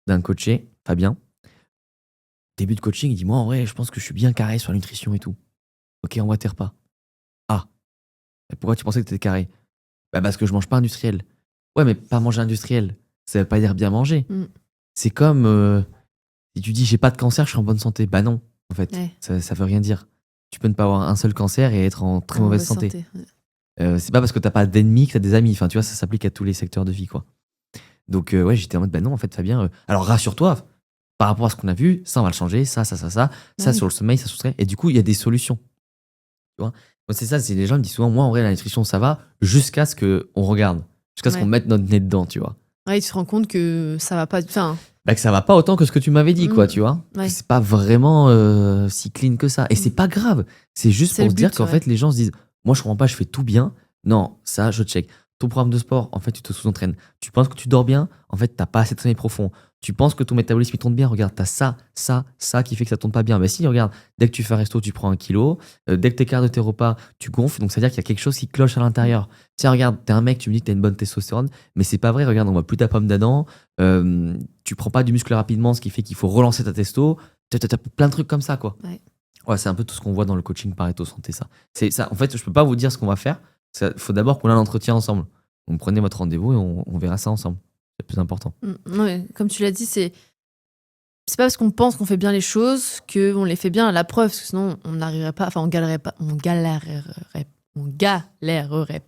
d'un coaché, Fabien. Début de coaching, il dit, moi en vrai, je pense que je suis bien carré sur la nutrition et tout. Ok, envoie tes repas. Ah, et pourquoi tu pensais que t'étais carré? Parce que je mange pas industriel. Ouais, mais pas manger industriel, ça veut pas dire bien manger. C'est comme si tu dis j'ai pas de cancer, je suis en bonne santé. Bah non, en fait, ça veut rien dire. Tu peux ne pas avoir un seul cancer et être en très mauvaise santé. C'est pas parce que t'as pas d'ennemis que t'as des amis. Enfin, tu vois, ça s'applique à tous les secteurs de vie, quoi. Donc, j'étais en mode, non, en fait, Fabien, alors rassure-toi, par rapport à ce qu'on a vu, ça, on va le changer, ça sur le sommeil, ça sur le. Et du coup, il y a des solutions. Tu vois, moi, c'est ça, c'est les gens me disent souvent, moi, en vrai, la nutrition, ça va, jusqu'à ce qu'on regarde, jusqu'à ce qu'on mette notre nez dedans, tu vois. Ouais, tu te rends compte que ça va pas. Enfin, que ça va pas autant que ce que tu m'avais dit, quoi, tu vois. Ouais. C'est pas vraiment si clean que ça. Et c'est pas grave. C'est juste pour se dire qu'en fait, les gens se disent, moi, je comprends pas, je fais tout bien. Non, ça, je check. Ton programme de sport, en fait, tu te sous-entraînes. Tu penses que tu dors bien, en fait, t'as pas assez de sommeil profond. Tu penses que ton métabolisme il tourne bien, regarde, t'as ça qui fait que ça tourne pas bien. Mais si, regarde, dès que tu fais un resto, tu prends 1 kilo. Dès que t'écartes de tes repas, tu gonfles. Donc, ça veut dire qu'il y a quelque chose qui cloche à l'intérieur. Tiens, regarde, t'es un mec, tu me dis que t'as une bonne testostérone, mais c'est pas vrai. Regarde, on voit plus ta pomme d'Adam. Tu prends pas du muscle rapidement, ce qui fait qu'il faut relancer ta testo. T'as plein de trucs comme ça, quoi. Ouais, c'est un peu tout ce qu'on voit dans le coaching Pareto Santé, ça. C'est ça. En fait, je peux pas vous dire ce qu'on va faire. Il faut d'abord qu'on ait un entretien ensemble. Donc, prenez votre rendez-vous et on verra ça ensemble. C'est le plus important. Ouais, comme tu l'as dit, c'est c'est pas parce qu'on pense qu'on fait bien les choses qu'on les fait bien. La preuve, parce que sinon on n'arriverait pas, enfin on galérerait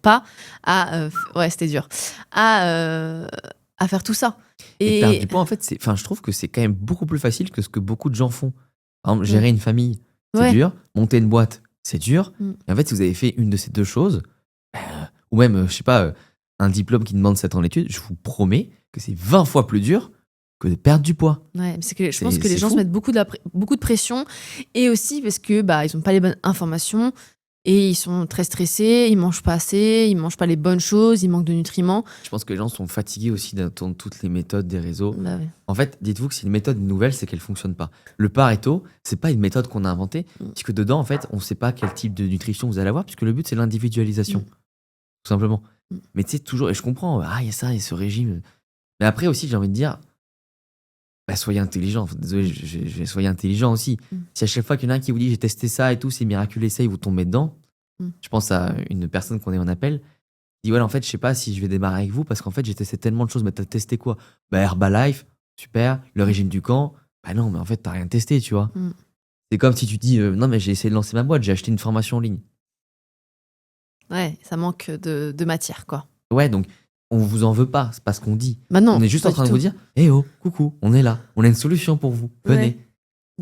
pas à, ouais c'était dur, à faire tout ça. Et perdre du poids, en fait, je trouve que c'est quand même beaucoup plus facile que ce que beaucoup de gens font. Par exemple, gérer une famille, c'est Ouais. dur. Monter une boîte, c'est dur. Mm. Et en fait, si vous avez fait une de ces deux choses, ou même, je sais pas, un diplôme qui demande 7 ans d'études, je vous promets que c'est 20 fois plus dur que de perdre du poids. Ouais, mais c'est que je pense C'est- que les c'est gens fou. se mettent beaucoup de pression, et aussi parce que ils ont pas les bonnes informations et ils sont très stressés, ils mangent pas assez, ils mangent pas les bonnes choses, ils manquent de nutriments. Je pense que les gens sont fatigués aussi d'entendre toutes les méthodes des réseaux. Bah ouais. En fait, dites-vous que si une méthode est nouvelle, c'est qu'elle fonctionne pas. Le Pareto, c'est pas une méthode qu'on a inventée, puisque dedans, en fait, on sait pas quel type de nutrition vous allez avoir, puisque le but, c'est l'individualisation. Tout simplement. Mais tu sais, toujours, et je comprends, il y a ça, il y a ce régime. Mais après aussi, j'ai envie de dire, soyez intelligent. Désolé, soyez intelligent aussi. Si à chaque fois qu'il y en a un qui vous dit j'ai testé ça et tout, c'est miraculeux, ça, il vous tombez dedans. Je pense à une personne qu'on est en appel. Il dit voilà, en fait, je sais pas si je vais démarrer avec vous parce qu'en fait, j'ai testé tellement de choses. Mais t'as testé quoi? Herbalife, super. Le régime du camp. Non, mais en fait, t'as rien testé, tu vois. C'est comme si tu dis non, mais j'ai essayé de lancer ma boîte, j'ai acheté une formation en ligne. Ouais, ça manque de matière, quoi. Ouais, donc on vous en veut pas, c'est pas ce qu'on dit. Bah non, On est juste pas en train du de vous tout. dire eh oh, coucou, on est là, on a une solution pour vous, venez. Ouais.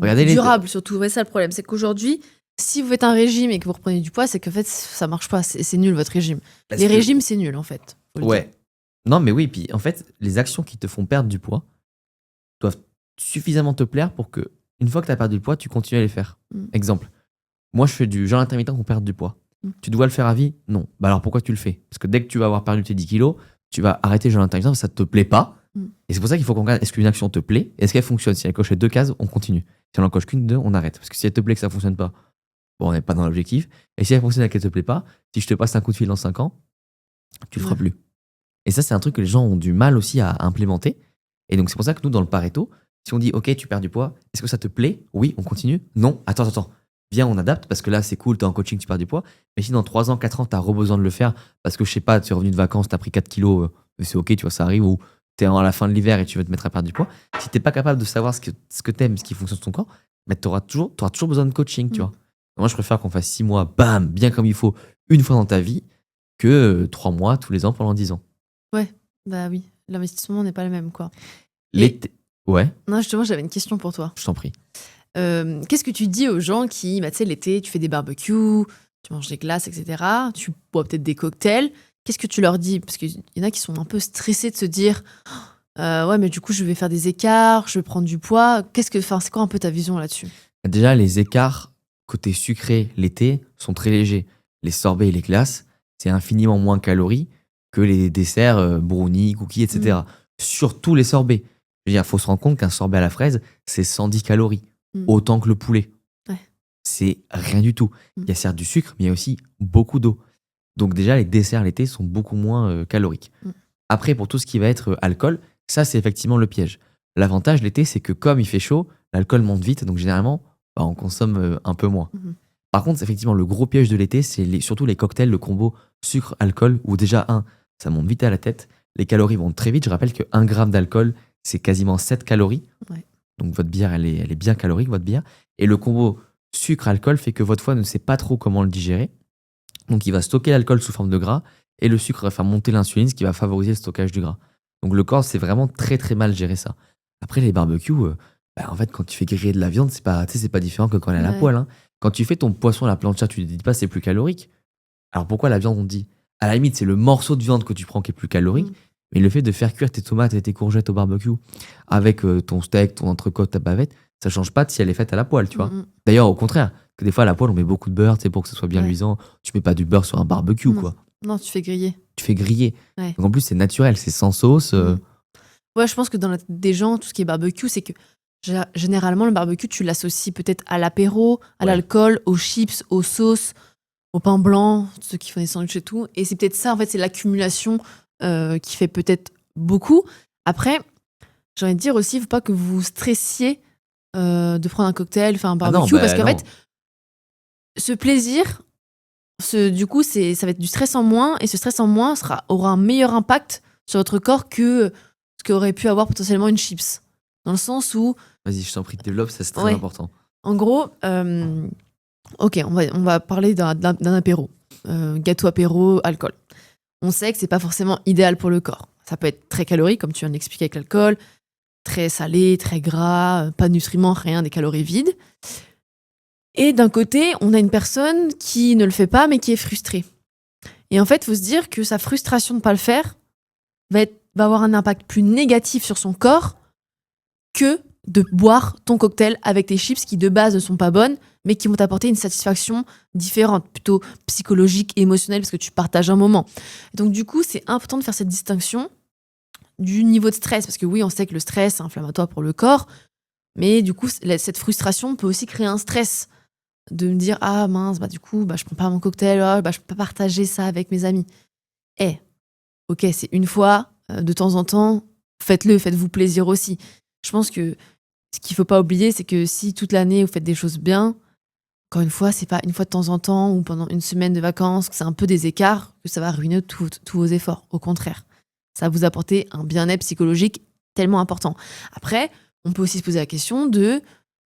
Regardez les. Durable surtout, ouais, ça le problème, c'est qu'aujourd'hui, si vous faites un régime et que vous reprenez du poids, c'est qu'en fait ça marche pas, c'est nul votre régime. Parce Les que- régimes c'est nul en fait. Faut le Ouais. dire. Non, mais oui, puis en fait, les actions qui te font perdre du poids doivent suffisamment te plaire pour que, une fois que tu as perdu du poids, tu continues à les faire. Exemple, moi je fais du jeûne intermittent pour perdre du poids. Tu dois le faire à vie? Non. Bah alors pourquoi tu le fais? Parce que dès que tu vas avoir perdu tes 10 kilos, tu vas arrêter le jeûne intermittent, ça te plaît pas. Et c'est pour ça qu'il faut qu'on regarde est-ce qu'une action te plaît? Est-ce qu'elle fonctionne? Si elle coche les 2 cases, on continue. Si on en coche qu'une, 2, on arrête. Parce que si elle te plaît que ça fonctionne pas, bon, on n'est pas dans l'objectif. Et si elle fonctionne et qu'elle te plaît pas, si je te passe un coup de fil dans 5 ans, tu le feras plus. Et ça, c'est un truc que les gens ont du mal aussi à implémenter. Et donc, c'est pour ça que nous, dans le Pareto, si on dit, OK, tu perds du poids, est-ce que ça te plaît? Oui, on continue. Non, attends. Viens, on adapte parce que là, c'est cool, t'es en coaching, tu perds du poids. Mais si dans 3 ans, 4 ans, t'as besoin de le faire parce que, je sais pas, tu es revenu de vacances, t'as pris 4 kilos, c'est OK, tu vois, ça arrive, ou t'es à la fin de l'hiver et tu veux te mettre à perdre du poids. Si t'es pas capable de savoir ce que t'aimes, ce qui fonctionne sur ton corps, t'auras toujours besoin de coaching, tu vois. Moi, je préfère qu'on fasse 6 mois, bam, bien comme il faut, une fois dans ta vie, que 3 mois tous les ans pendant 10 ans. Ouais, bah oui, l'investissement n'est pas le même quoi. L'été. Ouais, Non, justement, j'avais une question pour toi. je t'en prie. Qu'est-ce que tu dis aux gens qui, tu sais, l'été, tu fais des barbecues, tu manges des glaces, etc. Tu bois peut-être des cocktails. Qu'est-ce que tu leur dis? Parce qu'il y en a qui sont un peu stressés de se dire ouais, mais du coup, je vais faire des écarts, je vais prendre du poids. C'est quoi un peu ta vision là-dessus? Déjà, les écarts côté sucré l'été sont très légers. Les sorbets et les glaces, c'est infiniment moins calorique que les desserts, brownies, cookies, etc. Surtout les sorbets. Je veux dire, il faut se rendre compte qu'un sorbet à la fraise, c'est 110 calories, autant que le poulet. Ouais. C'est rien du tout. Il y a certes du sucre, mais il y a aussi beaucoup d'eau. Donc déjà, les desserts l'été sont beaucoup moins caloriques. Après, pour tout ce qui va être alcool, ça, c'est effectivement le piège. L'avantage l'été, c'est que comme il fait chaud, l'alcool monte vite, donc généralement, on consomme un peu moins. Par contre, effectivement, le gros piège de l'été, c'est surtout les cocktails, le combo sucre-alcool, où déjà, ça monte vite à la tête. Les calories vont très vite. Je rappelle que 1 gramme d'alcool, c'est quasiment 7 calories. Ouais. Donc votre bière, elle est bien calorique, votre bière. Et le combo sucre-alcool fait que votre foie ne sait pas trop comment le digérer. Donc il va stocker l'alcool sous forme de gras et le sucre va faire monter l'insuline, ce qui va favoriser le stockage du gras. Donc le corps, c'est vraiment très très mal gérer ça. Après, les barbecues, en fait, quand tu fais griller de la viande, c'est pas différent que quand elle est à la poêle. Quand tu fais ton poisson à la plancha, tu ne dis pas c'est plus calorique. Alors pourquoi la viande, on dit? À la limite, c'est le morceau de viande que tu prends qui est plus calorique. Mais le fait de faire cuire tes tomates et tes courgettes au barbecue avec ton steak, ton entrecôte, ta bavette, ça change pas de si elle est faite à la poêle, tu vois. D'ailleurs, au contraire, que des fois à la poêle, on met beaucoup de beurre, pour que ce soit bien luisant. Tu mets pas du beurre sur un barbecue, quoi. Non, tu fais griller. Tu fais griller. Ouais. Donc en plus, c'est naturel, c'est sans sauce. Ouais, je pense que dans la tête des gens, tout ce qui est barbecue, c'est que généralement, le barbecue, tu l'associes peut-être à l'apéro, à l'alcool, aux chips, aux sauces, au pain blanc, ceux qui font des sandwichs et tout. Et c'est peut-être ça, en fait, c'est l'accumulation qui fait peut-être beaucoup. Après, j'ai envie de dire aussi, il ne faut pas que vous stressiez de prendre un cocktail, faire un barbecue, parce qu'en fait, ce plaisir, du coup, ça va être du stress en moins, et ce stress en moins aura un meilleur impact sur votre corps que ce qu'aurait pu avoir potentiellement une chips. Dans le sens où, Vas-y, je t'en prie, développe, ça c'est très Ouais. important. en gros, ok, on va parler d'un apéro. Gâteau apéro, alcool. On sait que c'est pas forcément idéal pour le corps. Ça peut être très calorique, comme tu viens de l'expliquer avec l'alcool, très salé, très gras, pas de nutriments, rien, des calories vides. Et d'un côté, on a une personne qui ne le fait pas, mais qui est frustrée. Et en fait, il faut se dire que sa frustration de ne pas le faire va avoir un impact plus négatif sur son corps que de boire ton cocktail avec tes chips qui de base ne sont pas bonnes, mais qui vont t'apporter une satisfaction différente, plutôt psychologique, émotionnelle, parce que tu partages un moment. Donc du coup, c'est important de faire cette distinction du niveau de stress, parce que oui, on sait que le stress est inflammatoire pour le corps, mais du coup, cette frustration peut aussi créer un stress de me dire ah mince, bah du coup, bah je prends pas mon cocktail, bah je peux pas partager ça avec mes amis. Ok, c'est une fois, de temps en temps, faites-le, faites-vous plaisir aussi. Je pense que ce qu'il faut pas oublier, c'est que si toute l'année vous faites des choses bien, encore une fois, c'est pas une fois de temps en temps ou pendant une semaine de vacances, que c'est un peu des écarts, que ça va ruiner tous vos efforts. Au contraire, ça va vous apporter un bien-être psychologique tellement important. Après, on peut aussi se poser la question de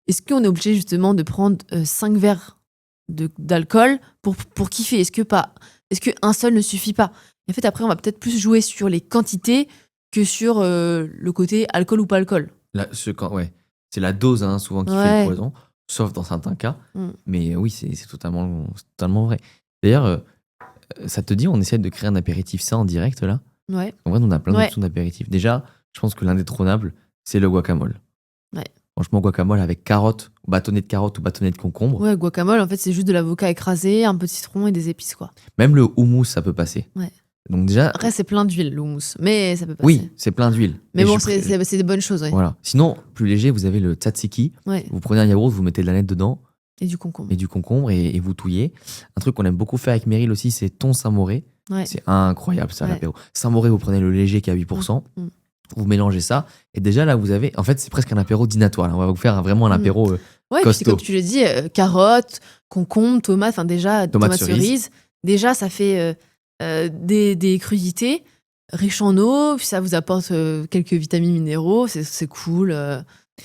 est-ce qu'on est obligé justement de prendre 5 verres d'alcool pour kiffer? Est-ce qu'un seul ne suffit pas? Et en fait, après, on va peut-être plus jouer sur les quantités que sur le côté alcool ou pas alcool. Là, c'est la dose hein, souvent qui fait Ouais. le poison, sauf dans certains cas. Mm. Mais oui, c'est totalement vrai. D'ailleurs, ça te dit, on essaie de créer un apéritif ça en direct là. Ouais. En vrai, on a plein Ouais. d'options d'apéritif. Déjà, je pense que l'indétrônable, c'est le guacamole. Ouais. Franchement, guacamole avec carottes, bâtonnet de carottes ou bâtonnet de concombre. Ouais, guacamole, en fait, c'est juste de l'avocat écrasé, un peu de citron et des épices, quoi. Même le houmous, ça peut passer. Ouais. Donc déjà, Après, c'est plein d'huile, le houmous, mais ça peut passer. oui, c'est plein d'huile. Mais Et bon, je- c'est des bonnes choses, ouais. Voilà. Sinon, plus léger, vous avez le tzatziki. Ouais. Vous prenez un yaourt, vous mettez de la nette dedans Et du concombre. et du concombre et vous touillez. Un truc qu'on aime beaucoup faire avec Meryl aussi, c'est thon Saint-Moré. Ouais. C'est incroyable ça, Ouais. l'apéro. Saint-Moré, vous prenez le léger qui est à 8%. Mm. Vous mélangez ça. Et déjà là, vous avez. En fait, c'est presque un apéro dînatoire. Là. On va vous faire vraiment un apéro. Ouais, et puis c'est costaud. comme tu le dis, carottes, concombres, tomates, enfin déjà, Tomates tomates cerises. Déjà, ça fait des crudités riches en eau, puis ça vous apporte quelques vitamines minéraux, c'est cool,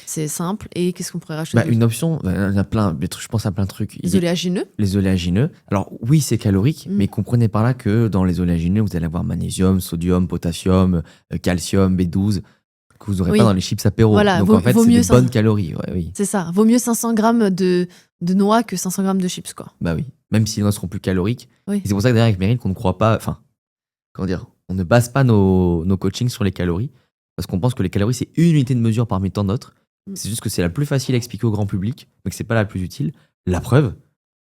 c'est simple. Et qu'est-ce qu'on pourrait rajouter Bah, d'autre? une option, il y en a plein. Je pense à plein de trucs. Les oléagineux. Les oléagineux. Alors oui, c'est calorique, Mm. mais comprenez par là que dans les oléagineux, vous allez avoir magnésium, sodium, potassium, calcium, B12, que vous n'aurez Oui. pas dans les chips apéro. Voilà, Donc vaut- en fait, vaut c'est mieux des ça. bonnes calories. Ouais, oui. C'est ça, vaut mieux 500 grammes de noix que 500 grammes de chips, quoi. Bah oui. Même si les noix seront plus caloriques. Oui. Et c'est pour ça que derrière avec Meryl, qu'on ne croit pas. Enfin, comment dire, on ne base pas nos coachings sur les calories. Parce qu'on pense que les calories, c'est une unité de mesure parmi tant d'autres. Mm. C'est juste que c'est la plus facile à expliquer au grand public, mais que c'est pas la plus utile. La preuve,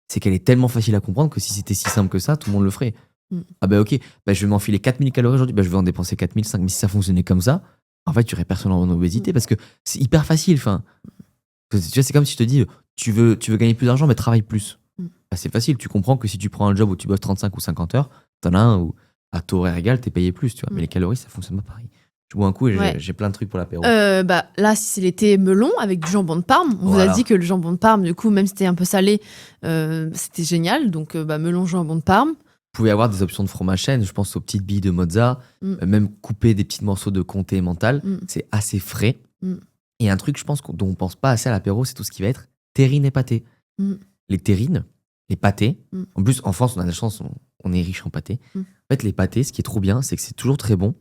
c'est qu'elle est tellement facile à comprendre que si c'était si simple que ça, tout le monde le ferait. Mm. Ah bah ok, bah je vais m'enfiler 4000 calories aujourd'hui, bah je vais en dépenser 4000, 5000. Mais si ça fonctionnait comme ça, en fait, tu aurais personne en obésité parce que c'est hyper facile. Enfin, tu vois, c'est comme si je te dis, tu veux gagner plus d'argent, mais travaille plus. Mm. Bah, c'est facile, tu comprends que si tu prends un job où tu bosses 35 ou 50 heures, t'en as un où à taux horaire égal, t'es payé plus, tu vois. Mm. Mais les calories, ça fonctionne pas pareil. Je bois un coup et Ouais. j'ai plein de trucs pour l'apéro. Bah, là, si c'est l'été melon avec du jambon de Parme, on vous Voilà. a dit que le jambon de Parme, du coup, même si c'était un peu salé, c'était génial. Donc, melon, jambon de Parme. Vous pouvez avoir des options de fromage chèvre, je pense aux petites billes de mozza, Mm. même couper des petits morceaux de comté mental, Mm. c'est assez frais. Mm. Et un truc, je pense, dont on pense pas assez à l'apéro, c'est tout ce qui va être terrine et pâté. Mm. Les terrines, les pâtés, Mm. en plus, en France, on a de la chance, on est riche en pâtés. Mm. En fait, les pâtés, ce qui est trop bien, c'est que c'est toujours très bon.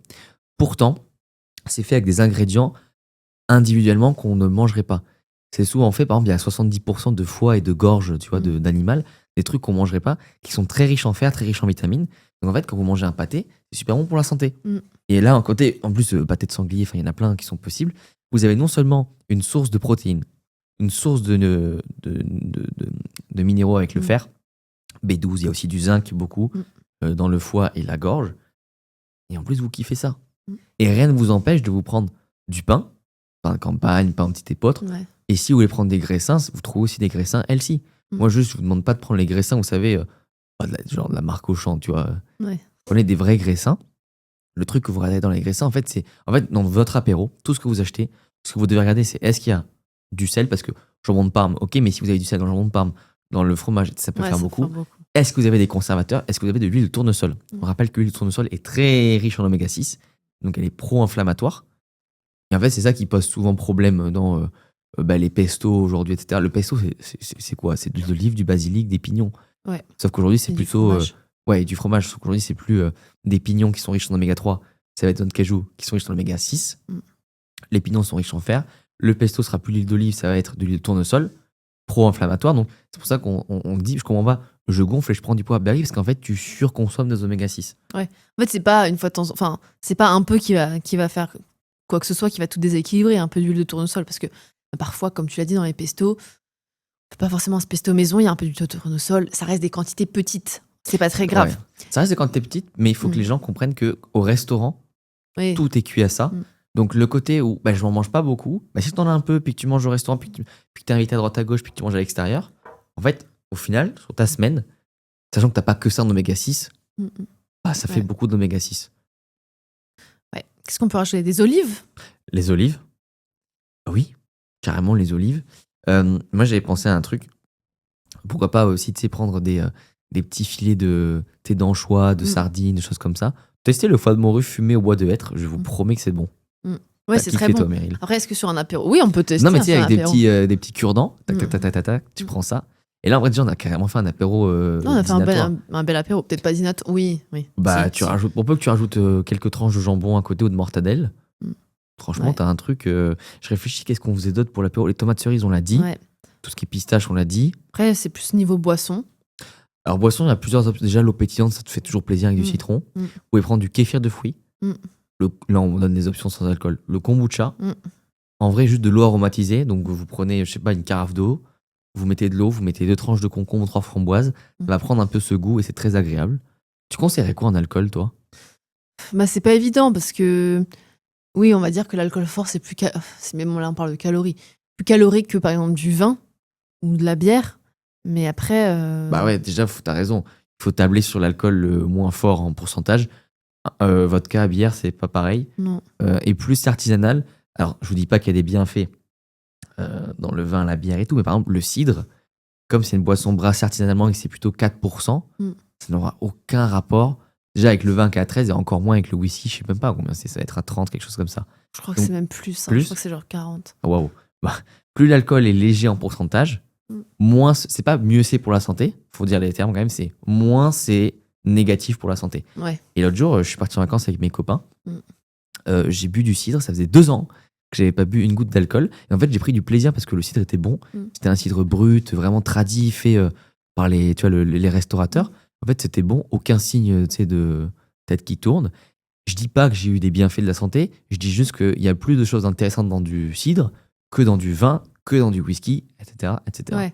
Pourtant, c'est fait avec des ingrédients individuellement qu'on ne mangerait pas. C'est souvent fait, par exemple, il y a 70% de foie et de gorge, tu vois, d'animal, des trucs qu'on mangerait pas, qui sont très riches en fer, très riches en vitamines. Donc en fait, quand vous mangez un pâté, c'est super bon pour la santé. Mm. Et là, en côté, en plus, pâté de sanglier, il y en a plein qui sont possibles. Vous avez non seulement une source de protéines, une source de minéraux avec le Mm. fer, B12, il y a aussi du zinc beaucoup dans le foie et la gorge. Et en plus, vous kiffez ça. Mm. Et rien ne vous empêche de vous prendre du pain de campagne, pain petit épeautre. Ouais. Et si vous voulez prendre des graissins, vous trouvez aussi des graissins healthy. Mm. Moi, juste, je vous demande pas de prendre les graissins, vous savez, genre de la marque Auchan, tu vois. Ouais. Prenez des vrais graissins. Le truc que vous regardez dans les graissins, en fait, c'est dans votre apéro, tout ce que vous achetez, ce que vous devez regarder, c'est est-ce qu'il y a du sel, parce que jambon de Parme, ok, mais si vous avez du sel dans le jambon de Parme, dans le fromage, ça peut Ouais, faire ça beaucoup. fait beaucoup. Est-ce que vous avez des conservateurs? Est-ce que vous avez de l'huile de tournesol? On rappelle que l'huile de tournesol est très riche en oméga 6, donc elle est pro-inflammatoire. Et en fait, c'est ça qui pose souvent problème dans les pestos aujourd'hui, etc. Le pesto, c'est quoi? C'est de l'huile d'olive, du basilic, des pignons. Ouais. Sauf qu'aujourd'hui, c'est Et du plutôt. fromage. Et du fromage. Sauf qu'aujourd'hui, c'est plus des pignons qui sont riches en oméga 3. Ça va être notre cajou qui sont riches en oméga 6. Les pignons sont riches en fer. Le pesto sera plus l'huile d'olive, ça va être de l'huile de tournesol, pro-inflammatoire. Donc, c'est pour ça qu'on dit, je comprends pas, je gonfle et je prends du poids. Bah oui, parce qu'en fait, tu surconsommes des oméga 6. En fait, c'est pas une fois de temps, enfin, c'est pas un peu qui va faire quoi que ce soit qui va tout déséquilibrer, un peu d'huile de tournesol, parce que parfois, comme tu l'as dit dans les pestos, pas forcément ce pesto maison, il y a un peu d'huile de tournesol, ça reste des quantités petites, c'est pas très grave. Ouais. Ça reste des quantités petites, mais il faut que les gens comprennent que au restaurant, Oui. tout est cuit à ça. Donc le côté où je m'en mange pas beaucoup, si t'en as un peu, puis que tu manges au restaurant, puis que t'es invité à droite à gauche, puis que tu manges à l'extérieur, en fait, au final, sur ta semaine, sachant que t'as pas que ça en oméga 6, ça fait beaucoup d'oméga 6. Ouais. Qu'est-ce qu'on peut rajouter? Des olives? Les olives. Oui, carrément les olives. Moi, j'avais pensé à un truc. Pourquoi pas aussi, tu sais, prendre des petits filets d'anchois, de sardines, des choses comme ça. Testez le foie de morue fumé au bois de hêtre. Je vous promets que c'est bon. Ouais, c'est très bon. Toi, Meryl. Après, est-ce que sur un apéro? Oui, on peut tester. Non, mais tu sais, avec apéro. des petits cure-dents, tu prends ça. Et là, en vrai, déjà, on a carrément fait un apéro. Non, on a fait un bel apéro. Peut-être pas dînatoire. Oui. Tu rajoutes, pour peu que tu rajoutes quelques tranches de jambon à côté ou de mortadelle. Franchement, t'as un truc. Je réfléchis, qu'est-ce qu'on faisait d'autre pour l'apéro? Les tomates cerises, on l'a dit. Ouais. Tout ce qui est pistache, on l'a dit. Après, c'est plus niveau boisson. Alors, boisson, il y a plusieurs options. Déjà, l'eau pétillante, ça te fait toujours plaisir avec du citron. Vous pouvez prendre du kéfir de fruits. Là, on donne des options sans alcool. Le kombucha. En vrai, juste de l'eau aromatisée. Donc, vous prenez, je sais pas, une carafe d'eau. Vous mettez de l'eau, vous mettez 2 tranches de concombre, 3 framboises. Ça va prendre un peu ce goût et c'est très agréable. Tu conseillerais quoi en alcool, toi? C'est pas évident parce que, oui, on va dire que l'alcool fort, c'est plus. Même là, on parle de calories. Plus calorique que par exemple du vin ou de la bière. Mais après. Déjà, t'as raison. Il faut tabler sur l'alcool le moins fort en pourcentage. Vodka, bière, c'est pas pareil. Non. Et plus artisanal. Alors, je vous dis pas qu'il y a des bienfaits dans le vin, la bière et tout, mais par exemple, le cidre, comme c'est une boisson brassée artisanalement et que c'est plutôt 4%, ça n'aura aucun rapport. Déjà avec le vin qui est à 13 et encore moins avec le whisky, je sais même pas combien c'est, ça va être à 30, quelque chose comme ça. Je crois que c'est même plus. Je crois que c'est genre 40. Waouh. Plus l'alcool est léger en pourcentage, moins c'est pas mieux c'est pour la santé, faut dire les termes quand même, c'est moins c'est négatif pour la santé. Ouais. Et l'autre jour, je suis parti en vacances avec mes copains, j'ai bu du cidre, ça faisait 2 ans que j'avais pas bu une goutte d'alcool, et en fait j'ai pris du plaisir parce que le cidre était bon, c'était un cidre brut, vraiment tradi, fait par les restaurateurs. En fait c'était bon, aucun signe de tête qui tourne. Je dis pas que j'ai eu des bienfaits de la santé, je dis juste qu'il y a plus de choses intéressantes dans du cidre que dans du vin, que dans du whisky, etc. Ouais.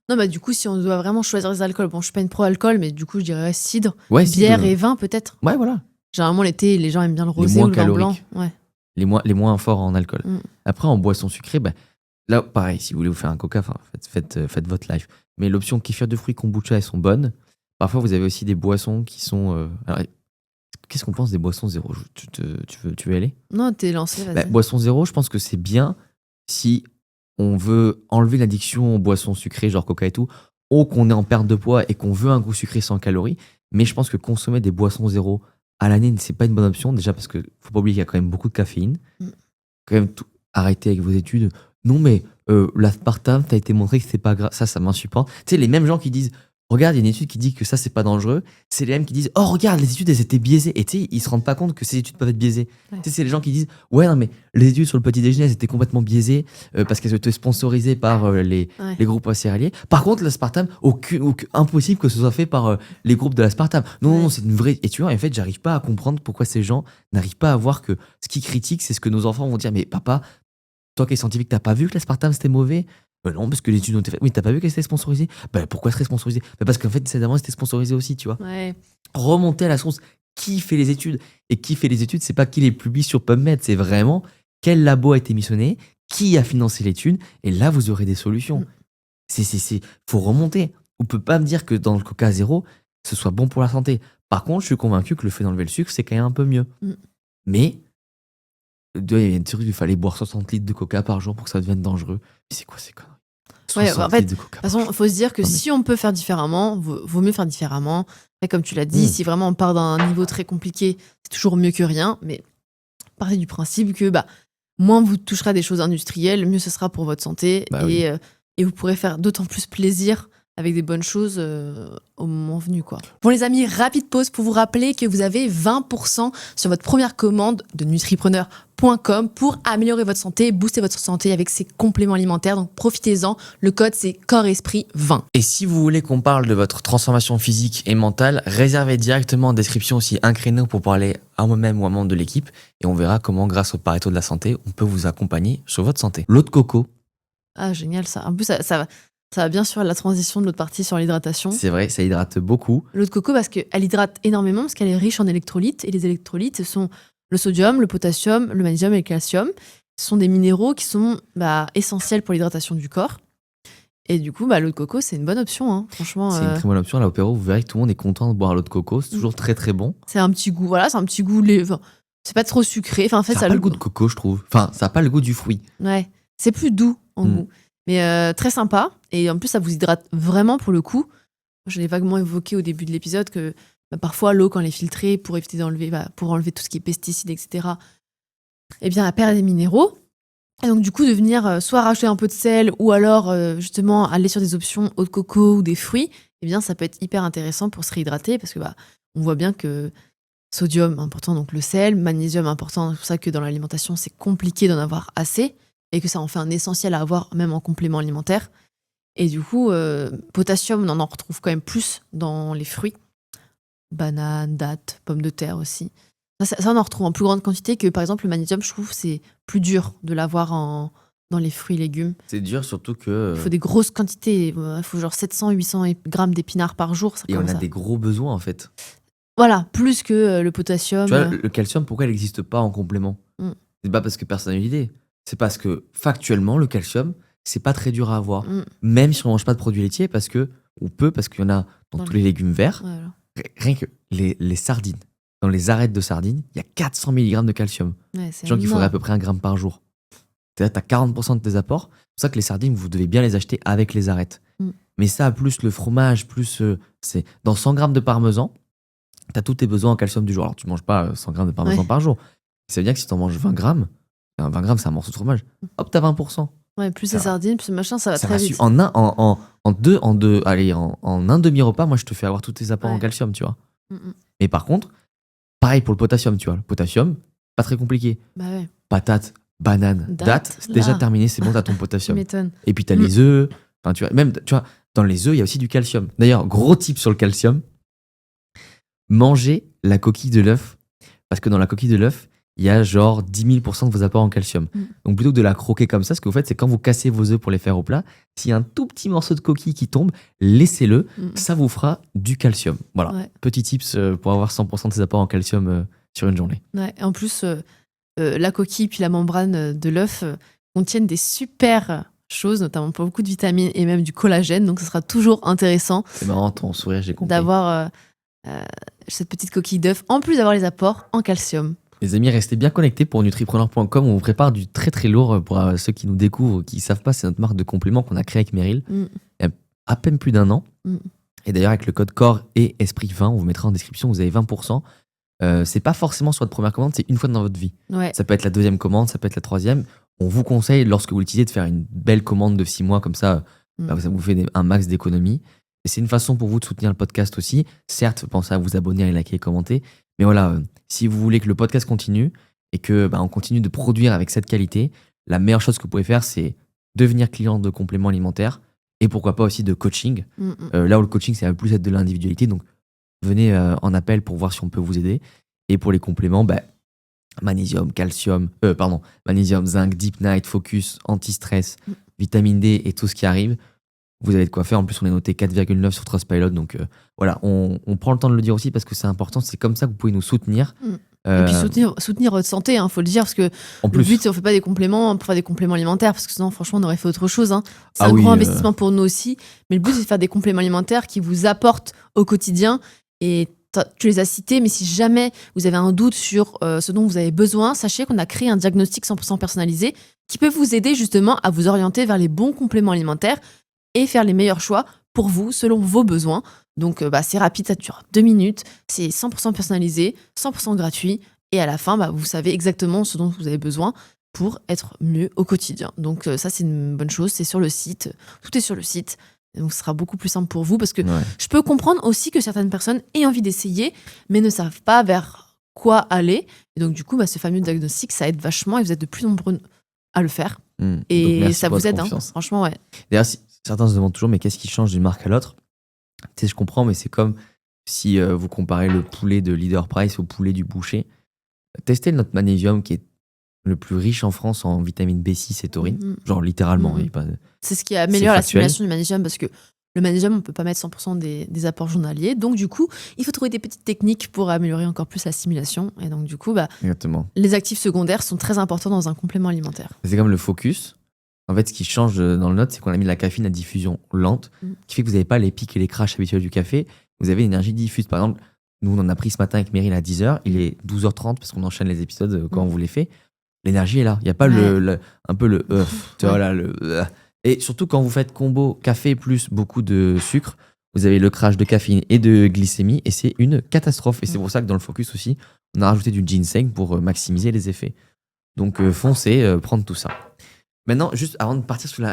Non, du coup, si on doit vraiment choisir les alcools, bon, je suis pas une pro-alcool, mais du coup, je dirais cidre, bière et vin, peut-être. Ouais, voilà. Généralement, l'été, les gens aiment bien le rosé ou le vin blanc. Ouais. Les moins forts en alcool. Après, en boisson sucrée, là, pareil, si vous voulez vous faire un coca, faites votre life. Mais l'option kéfir de fruits, kombucha, elles sont bonnes. Parfois, vous avez aussi des boissons qui sont... Alors, qu'est-ce qu'on pense des boissons zéro? Tu veux aller? Non, t'es lancé, vas-y. Boisson zéro, je pense que c'est bien si on veut enlever l'addiction aux boissons sucrées, genre coca et tout, ou qu'on est en perte de poids et qu'on veut un goût sucré sans calories. Mais je pense que consommer des boissons zéro à l'année, c'est pas une bonne option. Déjà parce que faut pas oublier qu'il y a quand même beaucoup de caféine. Quand même, arrêtez avec vos études. Non, mais l'aspartame, t'as été montré que c'est pas grave. Ça m'insupporte. Tu sais, les mêmes gens qui disent regarde, il y a une étude qui dit que ça, c'est pas dangereux. C'est les mêmes qui disent oh, regarde, les études, elles étaient biaisées. Et tu sais, ils se rendent pas compte que ces études peuvent être biaisées. Ouais. Tu sais, c'est les gens qui disent ouais, non, mais les études sur le petit déjeuner, elles étaient complètement biaisées parce qu'elles étaient sponsorisées par les groupes céréaliers. Par contre, l'aspartame, impossible que ce soit fait par les groupes de l'aspartame. Non, c'est une vraie. Et tu vois, en fait, j'arrive pas à comprendre pourquoi ces gens n'arrivent pas à voir que ce qu'ils critiquent, c'est ce que nos enfants vont dire mais papa, toi qui es scientifique, t'as pas vu que l'aspartame c'était mauvais? Non, parce que les études ont été faites. Oui, t'as pas vu qu'elle était sponsorisée? Pourquoi elle serait sponsorisée? Parce qu'en fait, précédemment, c'était sponsorisé aussi, tu vois. Ouais. Remonter à la source. Qui fait les études? Et qui fait les études, c'est pas qui les publie sur PubMed, c'est vraiment quel labo a été missionné, qui a financé l'étude, et là, vous aurez des solutions. Faut remonter. On peut pas me dire que dans le Coca zéro, ce soit bon pour la santé. Par contre, je suis convaincu que le fait d'enlever le sucre, c'est quand même un peu mieux. Mais il y a une théorie qu'il fallait boire 60 litres de Coca par jour pour que ça devienne dangereux. Mais c'est quoi ces conneries? Ouais, en fait, de toute façon, il faut se dire que si on peut faire différemment, vaut mieux faire différemment. Et comme tu l'as dit, si vraiment on part d'un niveau très compliqué, c'est toujours mieux que rien. Mais partez du principe que moins vous toucherez à des choses industrielles, mieux ce sera pour votre santé. Bah oui. Et vous pourrez faire d'autant plus plaisir avec des bonnes choses au moment venu, quoi. Bon les amis, rapide pause pour vous rappeler que vous avez 20% sur votre première commande de nutripreneur.com pour améliorer votre santé, booster votre santé avec ces compléments alimentaires. Donc profitez-en, le code c'est corps-esprit20. Et si vous voulez qu'on parle de votre transformation physique et mentale, réservez directement en description aussi un créneau pour parler à moi-même ou à un membre de l'équipe et on verra comment, grâce au Pareto de la santé, on peut vous accompagner sur votre santé. L'eau de coco. Ah génial ça. En plus ça va bien sûr la transition de l'autre partie sur l'hydratation. C'est vrai, ça hydrate beaucoup. L'eau de coco parce qu'elle hydrate énormément parce qu'elle est riche en électrolytes et les électrolytes ce sont le sodium, le potassium, le magnésium et le calcium. Ce sont des minéraux qui sont essentiels pour l'hydratation du corps. Et du coup, l'eau de coco, c'est une bonne option, hein. Franchement. C'est une très bonne option. À l'apéro, vous verrez que tout le monde est content de boire l'eau de coco. C'est toujours très très bon. C'est un petit goût, voilà, c'est un petit goût. Enfin, c'est pas trop sucré. Enfin, en fait, ça n'a pas le goût de coco, je trouve. Enfin, ça n'a pas le goût du fruit. Ouais, c'est plus doux en goût. Mais très sympa. Et en plus, ça vous hydrate vraiment pour le coup. Je l'ai vaguement évoqué au début de l'épisode que parfois, l'eau, quand elle est filtrée, pour éviter d'enlever, pour enlever tout ce qui est pesticides, etc., eh bien, elle perd des minéraux. Et donc, du coup, de venir soit rajouter un peu de sel ou alors, justement, aller sur des options eau de coco ou des fruits, eh bien, ça peut être hyper intéressant pour se réhydrater parce que, on voit bien que sodium, important, donc le sel, magnésium, important, c'est pour ça que dans l'alimentation, c'est compliqué d'en avoir assez et que ça en fait un essentiel à avoir, même en complément alimentaire. Et du coup, potassium, on en retrouve quand même plus dans les fruits. Bananes, dattes, pommes de terre aussi. Ça, on en retrouve en plus grande quantité que, par exemple, le magnésium, je trouve, c'est plus dur de l'avoir dans les fruits et légumes. C'est dur, surtout que... Il faut des grosses quantités. Il faut genre 700-800 grammes d'épinards par jour. Et on a des gros besoins, en fait. Voilà, plus que le potassium. Tu vois, le calcium, pourquoi il n'existe pas en complément ? C'est pas parce que personne n'a l'idée. C'est parce que, factuellement, le calcium, c'est pas très dur à avoir. Même si on mange pas de produits laitiers, parce qu'il y en a dans tous les légumes verts. Voilà. Rien que les sardines. Dans les arêtes de sardines, il y a 400 mg de calcium. Ouais, c'est genre qu'il faudrait à peu près 1 gramme par jour. C'est-à-dire que tu as 40% de tes apports. C'est pour ça que les sardines, vous devez bien les acheter avec les arêtes. Mais ça, plus le fromage, plus... c'est dans 100 grammes de parmesan, tu as tous tes besoins en calcium du jour. Alors, tu manges pas 100 grammes de parmesan par jour. Ça veut dire que si tu en manges 20 grammes, 20 grammes, c'est un morceau de fromage. Hop, tu as 20%. Ouais, plus les sardines, plus le machin, ça va ça très vite. En un demi-repas, moi, je te fais avoir tous tes apports en calcium, tu vois. Mais par contre, pareil pour le potassium, tu vois. Le potassium, pas très compliqué. Patates, bananes, dattes, c'est déjà terminé, c'est bon, t'as ton potassium. Et puis t'as les œufs. Enfin, tu vois, dans les œufs, il y a aussi du calcium. D'ailleurs, gros tip sur le calcium, mangez la coquille de l'œuf, parce que dans la coquille de l'œuf, il y a genre 10 000% de vos apports en calcium. Donc plutôt que de la croquer comme ça, ce que vous faites, c'est quand vous cassez vos œufs pour les faire au plat, s'il y a un tout petit morceau de coquille qui tombe, laissez-le, ça vous fera du calcium. Voilà, petit tips pour avoir 100% de ses apports en calcium sur une journée. Ouais. Et en plus, la coquille puis la membrane de l'œuf contiennent des super choses, notamment pour beaucoup de vitamines et même du collagène, donc ce sera toujours intéressant. C'est marrant, ton sourire, j'ai compris. D'avoir cette petite coquille d'œuf, en plus d'avoir les apports en calcium. Les amis, restez bien connectés pour nutripreneur.com. On vous prépare du très très lourd pour ceux qui nous découvrent, qui ne savent pas, c'est notre marque de compléments qu'on a créée avec Meryl il y a à peine plus d'1 an. Et d'ailleurs, avec le code corps et esprit 20, on vous mettra en description, vous avez 20%. C'est pas forcément sur votre première commande, c'est une fois dans votre vie. Ça peut être la deuxième commande, ça peut être la troisième. On vous conseille, lorsque vous l'utilisez, de faire une belle commande de 6 mois, comme ça, ça vous fait un max d'économie. Et c'est une façon pour vous de soutenir le podcast aussi. Certes, pensez à vous abonner, à liker et commenter. Mais voilà, si vous voulez que le podcast continue et que on continue de produire avec cette qualité, la meilleure chose que vous pouvez faire, c'est devenir client de compléments alimentaires et pourquoi pas aussi de coaching. Là où le coaching, ça va plus être de l'individualité. Donc, venez en appel pour voir si on peut vous aider. Et pour les compléments, magnésium, magnésium, zinc, Deep Night, Focus, anti-stress, vitamine D et tout ce qui arrive. Vous avez de quoi faire. En plus, on est noté 4,9 sur Trustpilot. Donc voilà, on prend le temps de le dire aussi parce que c'est important. C'est comme ça que vous pouvez nous soutenir. Et puis soutenir votre santé, faut le dire, parce que le but, c'est qu'on ne fait pas des compléments pour faire des compléments alimentaires, parce que sinon, franchement, on aurait fait autre chose. C'est un grand investissement pour nous aussi. Mais le but, c'est de faire des compléments alimentaires qui vous apportent au quotidien. Et tu les as cités, mais si jamais vous avez un doute sur ce dont vous avez besoin, sachez qu'on a créé un diagnostic 100% personnalisé qui peut vous aider justement à vous orienter vers les bons compléments alimentaires et faire les meilleurs choix pour vous, selon vos besoins. Donc, c'est rapide, ça dure 2 minutes, c'est 100% personnalisé, 100% gratuit, et à la fin, vous savez exactement ce dont vous avez besoin pour être mieux au quotidien. Donc ça, c'est une bonne chose. C'est sur le site. Tout est sur le site. Donc ce sera beaucoup plus simple pour vous parce que je peux comprendre aussi que certaines personnes aient envie d'essayer, mais ne savent pas vers quoi aller. Et donc du coup, ce fameux diagnostic, ça aide vachement et vous êtes de plus nombreux à le faire. Et ça vous aide, hein, franchement, ouais. D'ailleurs, certains se demandent toujours, mais qu'est-ce qui change d'une marque à l'autre ? Tu sais, je comprends, mais c'est comme si vous comparez le poulet de Leader Price au poulet du boucher. Testez notre magnésium qui est le plus riche en France en vitamine B6 et taurine. Genre littéralement. C'est ce qui améliore l'assimilation du magnésium parce que le magnésium, on ne peut pas mettre 100% des apports journaliers. Donc du coup, il faut trouver des petites techniques pour améliorer encore plus l'assimilation. Et donc du coup, exactement. Les actifs secondaires sont très importants dans un complément alimentaire. C'est comme le focus. En fait, ce qui change dans le note, c'est qu'on a mis de la caféine à diffusion lente, qui fait que vous n'avez pas les pics et les crashs habituels du café. Vous avez l'énergie diffuse. Par exemple, nous, on en a pris ce matin avec Meryl à 10h. Il est 12h30 parce qu'on enchaîne les épisodes quand on vous les fait. L'énergie est là. Il n'y a pas un peu le tu vois, là, Et surtout, quand vous faites combo café plus beaucoup de sucre, vous avez le crash de caféine et de glycémie et c'est une catastrophe. Et c'est pour ça que dans le focus aussi, on a rajouté du ginseng pour maximiser les effets. Donc, foncez, prendre tout ça. Maintenant, juste avant de partir sur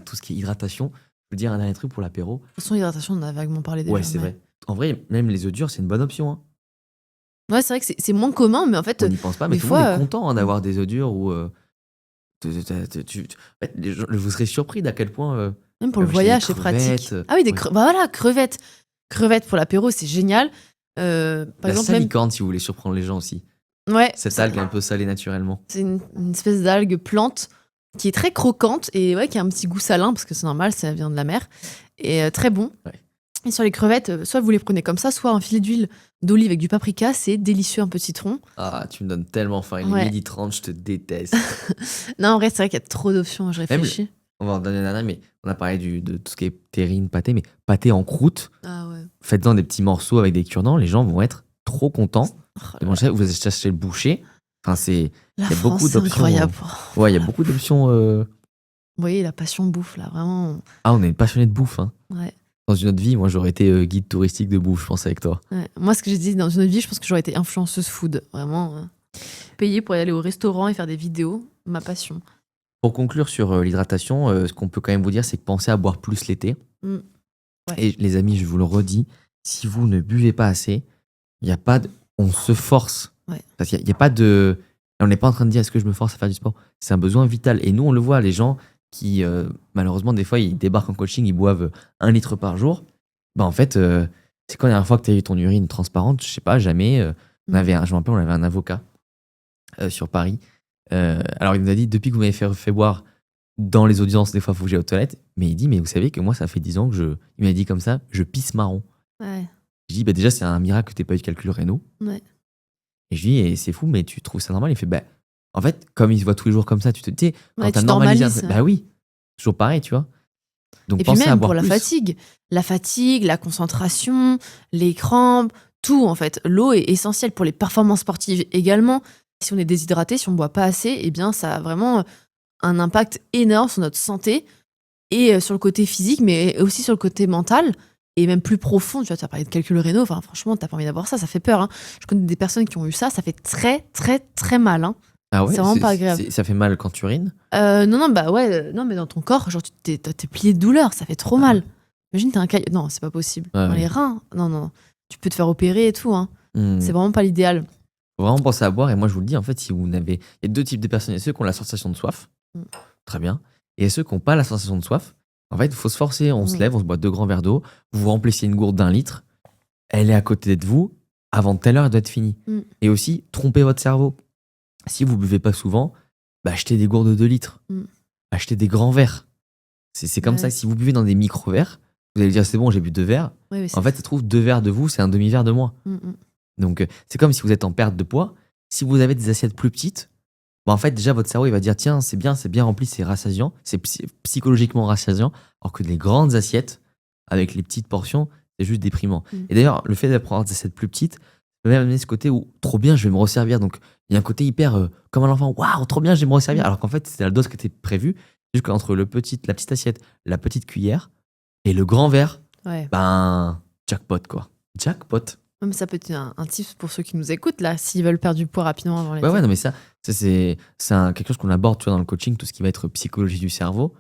tout ce qui est hydratation, je veux dire un dernier truc pour l'apéro. De toute façon, hydratation, on a vaguement parlé déjà. Ouais, c'est vrai. En vrai, même les œufs durs, c'est une bonne option. Hein. Ouais, c'est vrai que c'est moins commun, mais en fait. On n'y pense pas, mais tout le monde est content d'avoir des œufs durs où. Vous serez surpris d'à quel point. Même pour le voyage, c'est pratique. Ah oui, crevettes. Crevettes pour l'apéro, c'est génial. Par exemple, salicorne, si vous voulez surprendre les gens aussi. Ouais. Cette algue un peu salée naturellement. C'est une espèce d'algue plante qui est très croquante et qui a un petit goût salin parce que c'est normal, ça vient de la mer. Et très bon. Ouais. Et sur les crevettes, soit vous les prenez comme ça, soit un filet d'huile d'olive avec du paprika, c'est délicieux, un peu citron. Ah, tu me donnes tellement faim. Il est 12h30, je te déteste. Non, en vrai, c'est vrai qu'il y a trop d'options, je réfléchis. On va en donner un dernier, mais on a parlé de tout ce qui est terrine, pâté, mais pâté en croûte. Ah ouais. Faites-en des petits morceaux avec des cure-dents, les gens vont être trop contents. Vous achetez le boucher. Enfin, il y a beaucoup d'options. Incroyable. Ouais, il y a beaucoup d'options. Vous voyez, la passion bouffe, là, vraiment. Ah, on est passionné de bouffe. Hein. Ouais. Dans une autre vie, moi, j'aurais été guide touristique de bouffe, je pense, avec toi. Ouais. Moi, ce que j'ai dit, dans une autre vie, je pense que j'aurais été influenceuse food. Vraiment. Payer pour aller au restaurant et faire des vidéos, ma passion. Pour conclure sur l'hydratation, ce qu'on peut quand même vous dire, c'est que pensez à boire plus l'été. Ouais. Et les amis, je vous le redis, si vous ne buvez pas assez, il n'y a pas on se force. Ouais. Parce qu'il n'y a pas de... On n'est pas en train de dire est-ce que je me force à faire du sport. C'est un besoin vital. Et nous, on le voit, les gens qui, malheureusement, des fois, ils débarquent en coaching, ils boivent 1 litre par jour. En fait, c'est quand la dernière fois que tu as eu ton urine transparente? Je sais pas, jamais. Je me rappelle, on avait un avocat sur Paris. Alors, il nous a dit, depuis que vous m'avez fait boire dans les audiences, des fois, il faut que j'aille aux toilettes. Mais il dit, mais vous savez que moi, ça fait 10 ans que il m'a dit comme ça, je pisse marron. Ouais. Je dis, déjà, c'est un miracle que tu n'aies pas eu de calcul rénaux. Ouais. Et je dis, et c'est fou, mais tu trouves ça normal? Il fait, en fait, comme il se voit tous les jours comme ça, tu te dis, quand t'as normalisé, oui, toujours pareil, tu vois. Donc, et puis même pour la fatigue, la concentration, les crampes, tout en fait. L'eau est essentielle pour les performances sportives également. Si on est déshydraté, si on ne boit pas assez, eh bien ça a vraiment un impact énorme sur notre santé et sur le côté physique, mais aussi sur le côté mental. Et même plus profond, tu vois, tu as parlé de calcul rénaux, enfin franchement, t'as pas envie d'avoir ça fait peur. Hein. Je connais des personnes qui ont eu ça fait très très très mal. Hein. Ah ouais, c'est vraiment pas agréable. Ça fait mal quand tu urines? Non, mais dans ton corps, genre t'es plié de douleur, ça fait trop mal. Imagine, t'as un caillot. Non, c'est pas possible. Dans les reins, non. Tu peux te faire opérer et tout. Hein. C'est vraiment pas l'idéal. Faut vraiment penser à boire, et moi je vous le dis, en fait, si vous n'avez. Il y a 2 types de personnes. Il y a ceux qui ont la sensation de soif, très bien, et il y a ceux qui n'ont pas la sensation de soif. En fait, il faut se forcer, on se lève, on se boit 2 grands verres d'eau, vous remplissez une gourde d'1 litre, elle est à côté de vous, avant telle heure, elle doit être finie. Et aussi, trompez votre cerveau. Si vous buvez pas souvent, achetez des gourdes de 2 litres, achetez des grands verres. C'est comme ça, si vous buvez dans des micro-verres, vous allez dire c'est bon, j'ai bu 2 verres. Ouais, en fait, ça trouve 2 verres de vous, c'est un demi-verre de moins. Donc, c'est comme si vous êtes en perte de poids. Si vous avez des assiettes plus petites, en fait, déjà, votre cerveau, il va dire tiens, c'est bien rempli, c'est rassasiant, c'est psychologiquement rassasiant, alors que les grandes assiettes, avec les petites portions, c'est juste déprimant. Et d'ailleurs, le fait d'avoir des assiettes plus petites peut même amener ce côté où trop bien, je vais me resservir. Donc, il y a un côté hyper comme un enfant, waouh, trop bien, je vais me resservir. Alors qu'en fait, c'était la dose qui était prévue. Juste qu'entre la petite assiette, la petite cuillère et le grand verre, jackpot, quoi. Jackpot. Mais ça peut être un tip pour ceux qui nous écoutent, là, s'ils veulent perdre du poids rapidement avant l'été. Ouais, non, mais ça, C'est quelque chose qu'on aborde, tu vois, dans le coaching, tout ce qui va être psychologie du cerveau.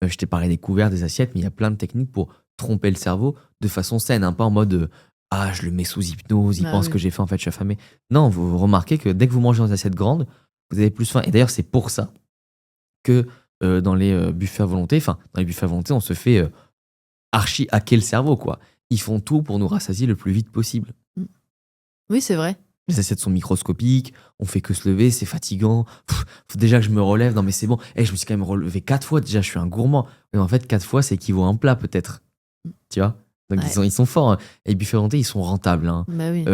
Je t'ai parlé des couverts, des assiettes, mais il y a plein de techniques pour tromper le cerveau de façon saine, pas en mode ah, je le mets sous hypnose, il pense que j'ai faim, en fait, je suis affamé. Non, vous remarquez que dès que vous mangez dans des assiettes grandes, vous avez plus faim. Et d'ailleurs, c'est pour ça que dans les buffets à volonté, on se fait archi hacker le cerveau, quoi. Ils font tout pour nous rassasier le plus vite possible. Oui, c'est vrai. Les assiettes sont microscopiques, on fait que se lever, c'est fatigant. Faut déjà que je me relève, non mais c'est bon. Je me suis quand même relevé 4 fois, déjà je suis un gourmand. Mais en fait, 4 fois, ça équivaut à un plat peut-être. Tu vois. Donc ils sont forts. Hein. Et les buffets à volonté, ils sont rentables. Hein. Bah oui.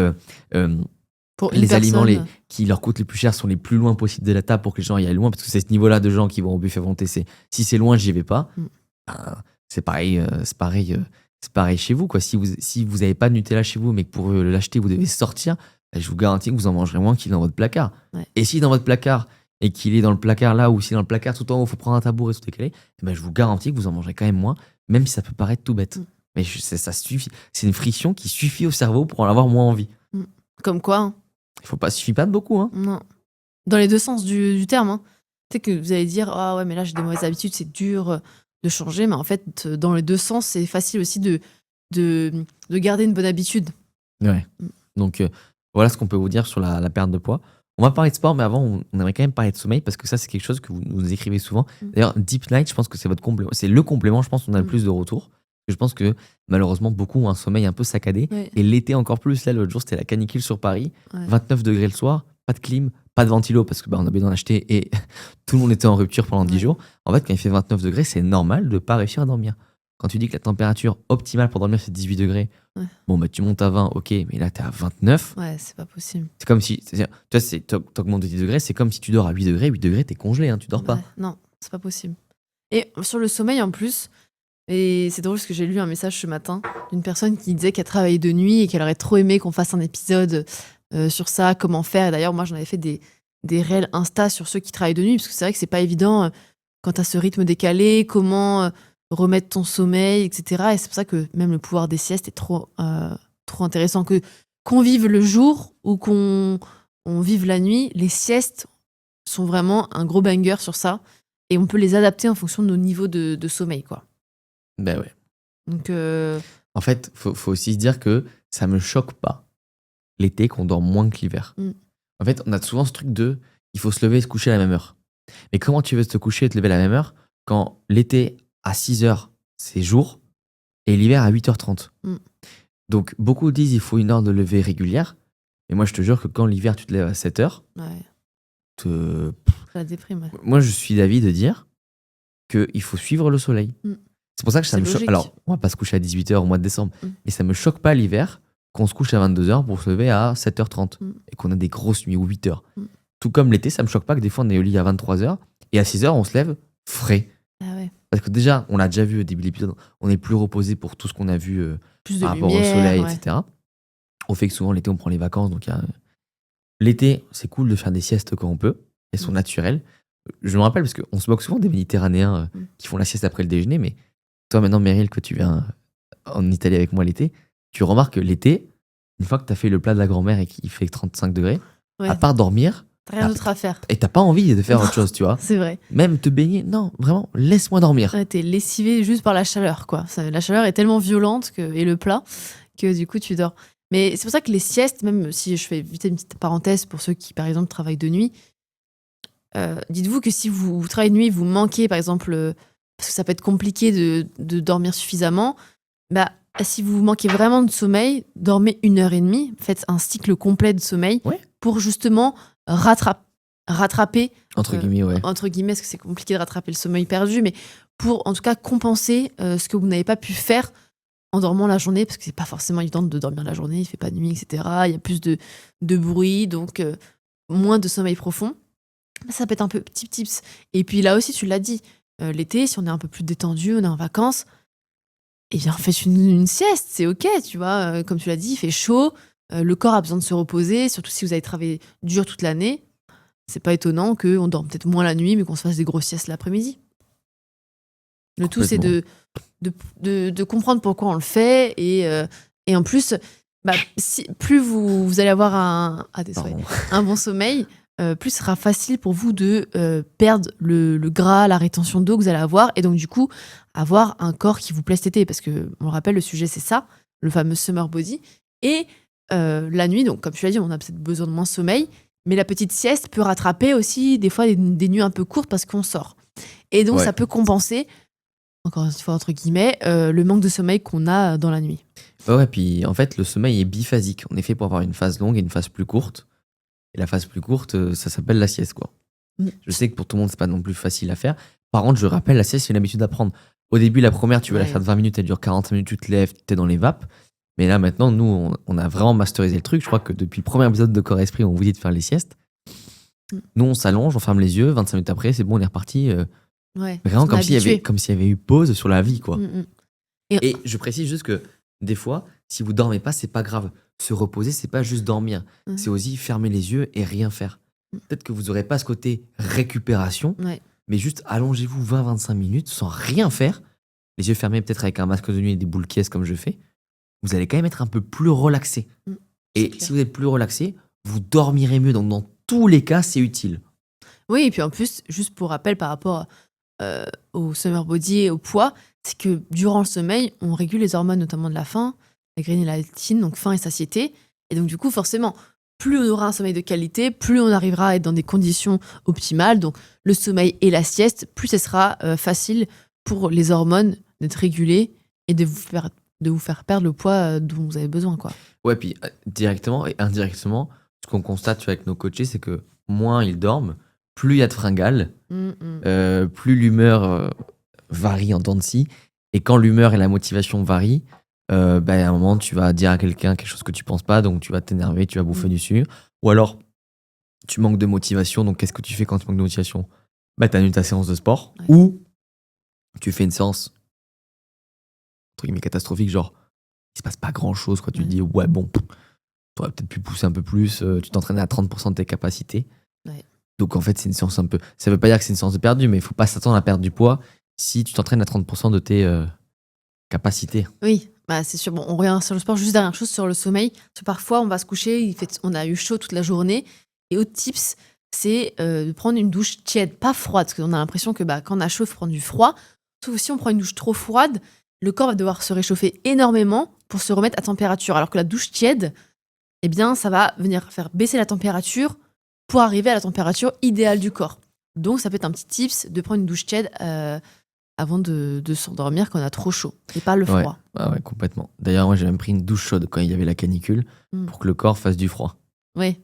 Pour les aliments qui leur coûtent les plus chers sont les plus loin possible de la table pour que les gens y aillent loin, parce que c'est ce niveau-là de gens qui vont au buffet à volonté. Si c'est loin, j'y vais pas. C'est pareil, c'est pareil chez vous, quoi. Si vous n'avez pas de Nutella chez vous, mais que pour l'acheter, vous devez sortir, je vous garantis que vous en mangerez moins qu'il est dans votre placard. Ouais. Et si dans votre placard, et qu'il est dans le placard là, ou si dans le placard tout en haut, il faut prendre un tabouret tout décalé, je vous garantis que vous en mangerez quand même moins, même si ça peut paraître tout bête. Mais ça suffit. C'est une friction qui suffit au cerveau pour en avoir moins envie. Comme quoi, hein. Suffit pas de beaucoup. Hein. Non. Dans les deux sens du terme. Hein. Tu sais que vous allez dire, ah ouais, mais là j'ai des mauvaises habitudes, c'est dur de changer, mais en fait, dans les deux sens, c'est facile aussi de garder une bonne habitude. Ouais. Donc, voilà ce qu'on peut vous dire sur la perte de poids. On va parler de sport, mais avant, on aimerait quand même parler de sommeil, parce que ça, c'est quelque chose que vous nous écrivez souvent. D'ailleurs, Deep Night, je pense que c'est votre complément. C'est le complément, je pense, qu'on a le plus de retours. Je pense que malheureusement, beaucoup ont un sommeil un peu saccadé. Ouais. Et l'été encore plus. Là, l'autre jour, c'était la canicule sur Paris. Ouais. 29 degrés le soir, pas de clim, pas de ventilo, parce que on a besoin d'en acheter et tout le monde était en rupture pendant 10 jours. En fait, quand il fait 29 degrés, c'est normal de ne pas réussir à dormir. Quand tu dis que la température optimale pour dormir, c'est 18 degrés, tu montes à 20, ok, mais là, tu es à 29. Ouais, c'est pas possible. C'est comme si, tu vois, t'augmentes de 10 degrés, c'est comme si tu dors à 8 degrés. 8 degrés, t'es congelé, hein, tu dors pas. Non, c'est pas possible. Et sur le sommeil, en plus, et c'est drôle parce que j'ai lu un message ce matin d'une personne qui disait qu'elle travaillait de nuit et qu'elle aurait trop aimé qu'on fasse un épisode sur ça, comment faire. Et d'ailleurs, moi, j'en avais fait des réels Insta sur ceux qui travaillent de nuit, parce que c'est vrai que c'est pas évident quand t'as ce rythme décalé, comment remettre ton sommeil, etc. Et c'est pour ça que même le pouvoir des siestes est trop intéressant. Qu'on vive le jour ou qu'on vive la nuit, les siestes sont vraiment un gros banger sur ça. Et on peut les adapter en fonction de nos niveaux de sommeil, quoi. Ben ouais. Donc en fait, faut aussi se dire que ça me choque pas l'été qu'on dort moins que l'hiver. En fait, on a souvent ce truc il faut se lever et se coucher à la même heure. Mais comment tu veux te coucher et te lever à la même heure quand l'été à 6h, c'est jour, et l'hiver à 8h30. Donc, beaucoup disent il faut une heure de lever régulière. Et moi, je te jure que quand l'hiver, tu te lèves à 7h, la déprime. Ouais. Moi, je suis d'avis de dire qu'il faut suivre le soleil. C'est pour ça que ça me choque. Alors, on va pas se coucher à 18h au mois de décembre, mais ça me choque pas l'hiver qu'on se couche à 22h pour se lever à 7h30 et qu'on a des grosses nuits ou 8h. Tout comme l'été, ça me choque pas que des fois on est au lit à 23h et à 6h on se lève frais. Ah ouais. Parce que déjà, on l'a déjà vu au début de l'épisode, on est plus reposé pour tout ce qu'on a vu par rapport au soleil, etc. Au fait que souvent l'été on prend les vacances, donc l'été c'est cool de faire des siestes quand on peut, elles sont naturelles. Je me rappelle parce qu'on se moque souvent des Méditerranéens qui font la sieste après le déjeuner, mais toi maintenant Meryl, que tu viens en Italie avec moi l'été, tu remarques que l'été, une fois que tu as fait le plat de la grand-mère et qu'il fait 35 degrés, à part dormir, t'as rien d'autre à faire. Et t'as pas envie de faire autre chose, tu vois. C'est vrai. Même te baigner, non, vraiment, laisse-moi dormir. Ouais, t'es lessivé juste par la chaleur, quoi. La chaleur est tellement violente et le plat que du coup tu dors. Mais c'est pour ça que les siestes, même si je fais vite une petite parenthèse pour ceux qui, par exemple, travaillent de nuit, dites-vous que si vous travaillez de nuit, vous manquez, par exemple, parce que ça peut être compliqué de dormir suffisamment, si vous manquez vraiment de sommeil, dormez 1h30, faites un cycle complet de sommeil pour justement rattraper entre guillemets, parce que c'est compliqué de rattraper le sommeil perdu, mais pour en tout cas compenser ce que vous n'avez pas pu faire en dormant la journée, parce que c'est pas forcément évident de dormir la journée, il fait pas de nuit, etc. Il y a plus de bruit, donc moins de sommeil profond. Ça peut être un peu petit tips. Et puis là aussi, tu l'as dit, l'été, si on est un peu plus détendu, on est en vacances, eh bien, faites une sieste, c'est ok, tu vois. Comme tu l'as dit, il fait chaud, le corps a besoin de se reposer, surtout si vous avez travaillé dur toute l'année. C'est pas étonnant qu'on dorme peut-être moins la nuit, mais qu'on se fasse des grosses siestes l'après-midi. Le tout, c'est de comprendre pourquoi on le fait. Et en plus, plus vous allez avoir un bon sommeil, plus ce sera facile pour vous de perdre le gras, la rétention d'eau que vous allez avoir, et donc du coup avoir un corps qui vous plaît cet été, parce que on le rappelle, le sujet c'est ça, le fameux summer body. Et la nuit, donc comme tu l'as dit, on a peut-être besoin de moins de sommeil, mais la petite sieste peut rattraper aussi des fois des nuits un peu courtes parce qu'on sort. Et donc ça peut compenser, encore une fois entre guillemets, le manque de sommeil qu'on a dans la nuit. Ouais, puis en fait, le sommeil est biphasique. On est fait pour avoir une phase longue et une phase plus courte. Et la phase plus courte, ça s'appelle la sieste, quoi. Je sais que pour tout le monde, c'est pas non plus facile à faire. Par contre, je rappelle, la sieste, c'est une habitude à prendre. Au début, la première, tu veux la faire de 20 minutes, elle dure 45 minutes, tu te lèves, t'es dans les vapes. Mais là, maintenant, nous, on a vraiment masterisé le truc. Je crois que depuis le premier épisode de Corps Esprit, on vous dit de faire les siestes. Nous, on s'allonge, on ferme les yeux, 25 minutes après, c'est bon, on est reparti. Vraiment comme s'il y avait eu pause sur la vie, quoi. Et je précise juste que des fois, si vous dormez pas, c'est pas grave. Se reposer, c'est pas juste dormir. C'est aussi fermer les yeux et rien faire. Peut-être que vous aurez pas ce côté récupération, mais juste allongez-vous 20-25 minutes sans rien faire. Les yeux fermés, peut-être avec un masque de nuit et des boules qui comme je fais. Vous allez quand même être un peu plus relaxé. Et si vous êtes plus relaxé, vous dormirez mieux. Donc dans tous les cas, c'est utile. Oui, et puis en plus, juste pour rappel par rapport au summer body et au poids, c'est que durant le sommeil, on régule les hormones, notamment de la faim, la ghreline et la leptine, donc faim et satiété. Et donc du coup, forcément, plus on aura un sommeil de qualité, plus on arrivera à être dans des conditions optimales. Donc le sommeil et la sieste, plus ce sera facile pour les hormones d'être régulées et de vous faire perdre le poids dont vous avez besoin, quoi. Ouais, puis directement et indirectement, ce qu'on constate avec nos coachés, c'est que moins ils dorment, plus il y a de fringales, plus l'humeur varie en temps de scie. Et quand l'humeur et la motivation varient, à un moment, tu vas dire à quelqu'un quelque chose que tu penses pas, donc tu vas t'énerver, tu vas bouffer dessus. Ou alors, tu manques de motivation, donc qu'est-ce que tu fais quand tu manques de motivation ? Tu annules ta séance de sport, ou tu fais une séance entre guillemets catastrophique, genre, il se passe pas grand-chose, quoi. Tu te dis, ouais, bon, t'aurais peut-être pu pousser un peu plus, tu t'entraînes à 30% de tes capacités. Donc en fait, c'est une séance un peu... Ça veut pas dire que c'est une séance de perdu, mais il faut pas s'attendre à perdre du poids si tu t'entraînes à 30% de tes capacités. Oui, c'est sûr. Bon, on revient sur le sport, juste dernière chose sur le sommeil. Parce que parfois, on va se coucher, on a eu chaud toute la journée. Et autre tips, c'est de prendre une douche tiède, pas froide, parce qu'on a l'impression que quand on a chaud, il faut prendre du froid. Sauf que si on prend une douche trop froide, le corps va devoir se réchauffer énormément pour se remettre à température. Alors que la douche tiède, eh bien, ça va venir faire baisser la température pour arriver à la température idéale du corps. Donc, ça peut être un petit tips de prendre une douche tiède avant de s'endormir quand on a trop chaud, et pas le froid. Ouais, complètement. D'ailleurs, moi, j'ai même pris une douche chaude quand il y avait la canicule pour que le corps fasse du froid. Oui.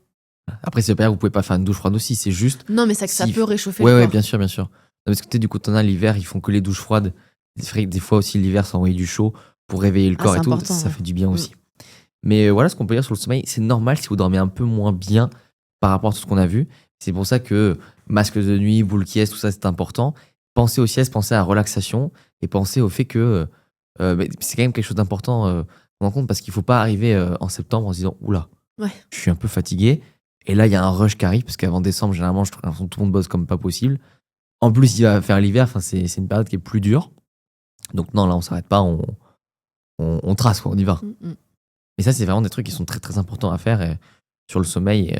Après, c'est pas dire que vous pouvez pas faire une douche froide aussi, c'est juste... Non, mais ça peut réchauffer le corps. Ouais, bien sûr. Non, parce que du coup, t'en as l'hiver, ils font que les douches froides. Des fois aussi, l'hiver, ça envoie du chaud pour réveiller le corps et tout. Ça fait du bien aussi. Mais voilà ce qu'on peut dire sur le sommeil. C'est normal si vous dormez un peu moins bien par rapport à tout ce qu'on a vu. C'est pour ça que masque de nuit, boule qui est, tout ça, c'est important. Pensez aux siestes, pensez à la relaxation et pensez au fait que c'est quand même quelque chose d'important à prendre en compte, parce qu'il ne faut pas arriver en septembre en se disant « Oula, je suis un peu fatigué ». Et là, il y a un rush qui arrive, parce qu'avant décembre, généralement, je trouve que tout le monde bosse comme pas possible. En plus, il va faire l'hiver, c'est une période qui est plus dure. Donc non, là, on ne s'arrête pas, on trace, quoi, on y va. Et ça, c'est vraiment des trucs qui sont très, très importants à faire sur le sommeil. Et,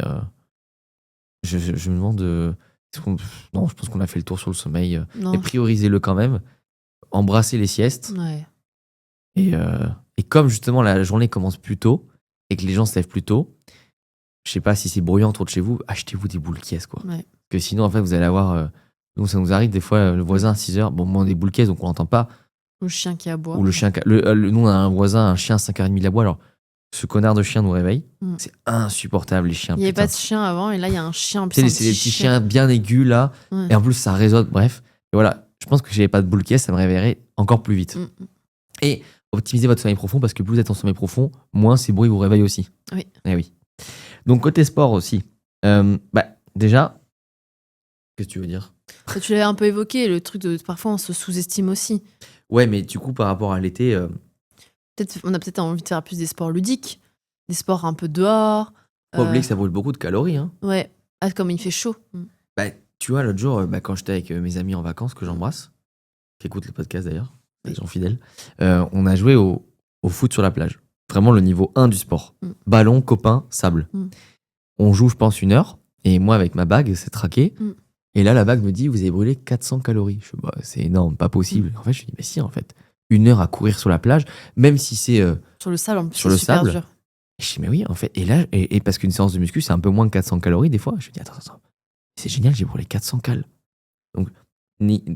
je me demande... Non, je pense qu'on a fait le tour sur le sommeil. Et priorisez-le quand même. Embrassez les siestes. Et comme justement la journée commence plus tôt et que les gens se lèvent plus tôt, je sais pas si c'est bruyant autour de chez vous, achetez-vous des boules caisses, quoi. Parce que sinon, en fait, vous allez avoir... nous, ça nous arrive des fois, le voisin à 6h, bon, moi, on a des boules caisses, donc on l'entend pas. Le chien qui aboie. Ou le chien... nous, on a un voisin, un chien à 5h30 il aboie, alors... Ce connard de chien nous réveille. C'est insupportable, les chiens. Il n'y avait pas de chien avant, et là, il y a un chien. C'est des petits chiens bien aigus, là. Et en plus, ça résonne. Bref. Et voilà. Je pense que si j'avais pas de boule caisse, ça me réveillerait encore plus vite. Et optimisez votre sommeil profond, parce que plus vous êtes en sommeil profond, moins ces bruits vous réveillent aussi. Oui. Et oui. Donc, côté sport aussi. Déjà, qu'est-ce que tu veux dire ? Tu l'avais un peu évoqué, le truc de parfois on se sous-estime aussi. Ouais, mais du coup, par rapport à l'été... on a peut-être envie de faire plus des sports ludiques, des sports un peu dehors. Pas oublier que ça brûle beaucoup de calories. Hein. Ouais, comme il fait chaud. Tu vois, l'autre jour, quand j'étais avec mes amis en vacances, que j'embrasse, qui écoutent le podcast d'ailleurs, des gens fidèles, on a joué au foot sur la plage. Vraiment le niveau 1 du sport. Ballon, copain, sable. On joue, je pense, 1 heure. Et moi, avec ma bague, c'est traqué. Et là, la bague me dit, vous avez brûlé 400 calories. Je fais, bah, c'est énorme, pas possible. En fait, je dis, mais si, en fait. 1 heure à courir sur la plage, même si c'est sur le sable, en plus, sur le c'est super sable. dur. Et je dis, mais oui, en fait. Et là, et parce qu'une séance de muscu, c'est un peu moins de 400 calories des fois. Je me dis, attends. C'est génial, j'ai brûlé 400 calories. Donc,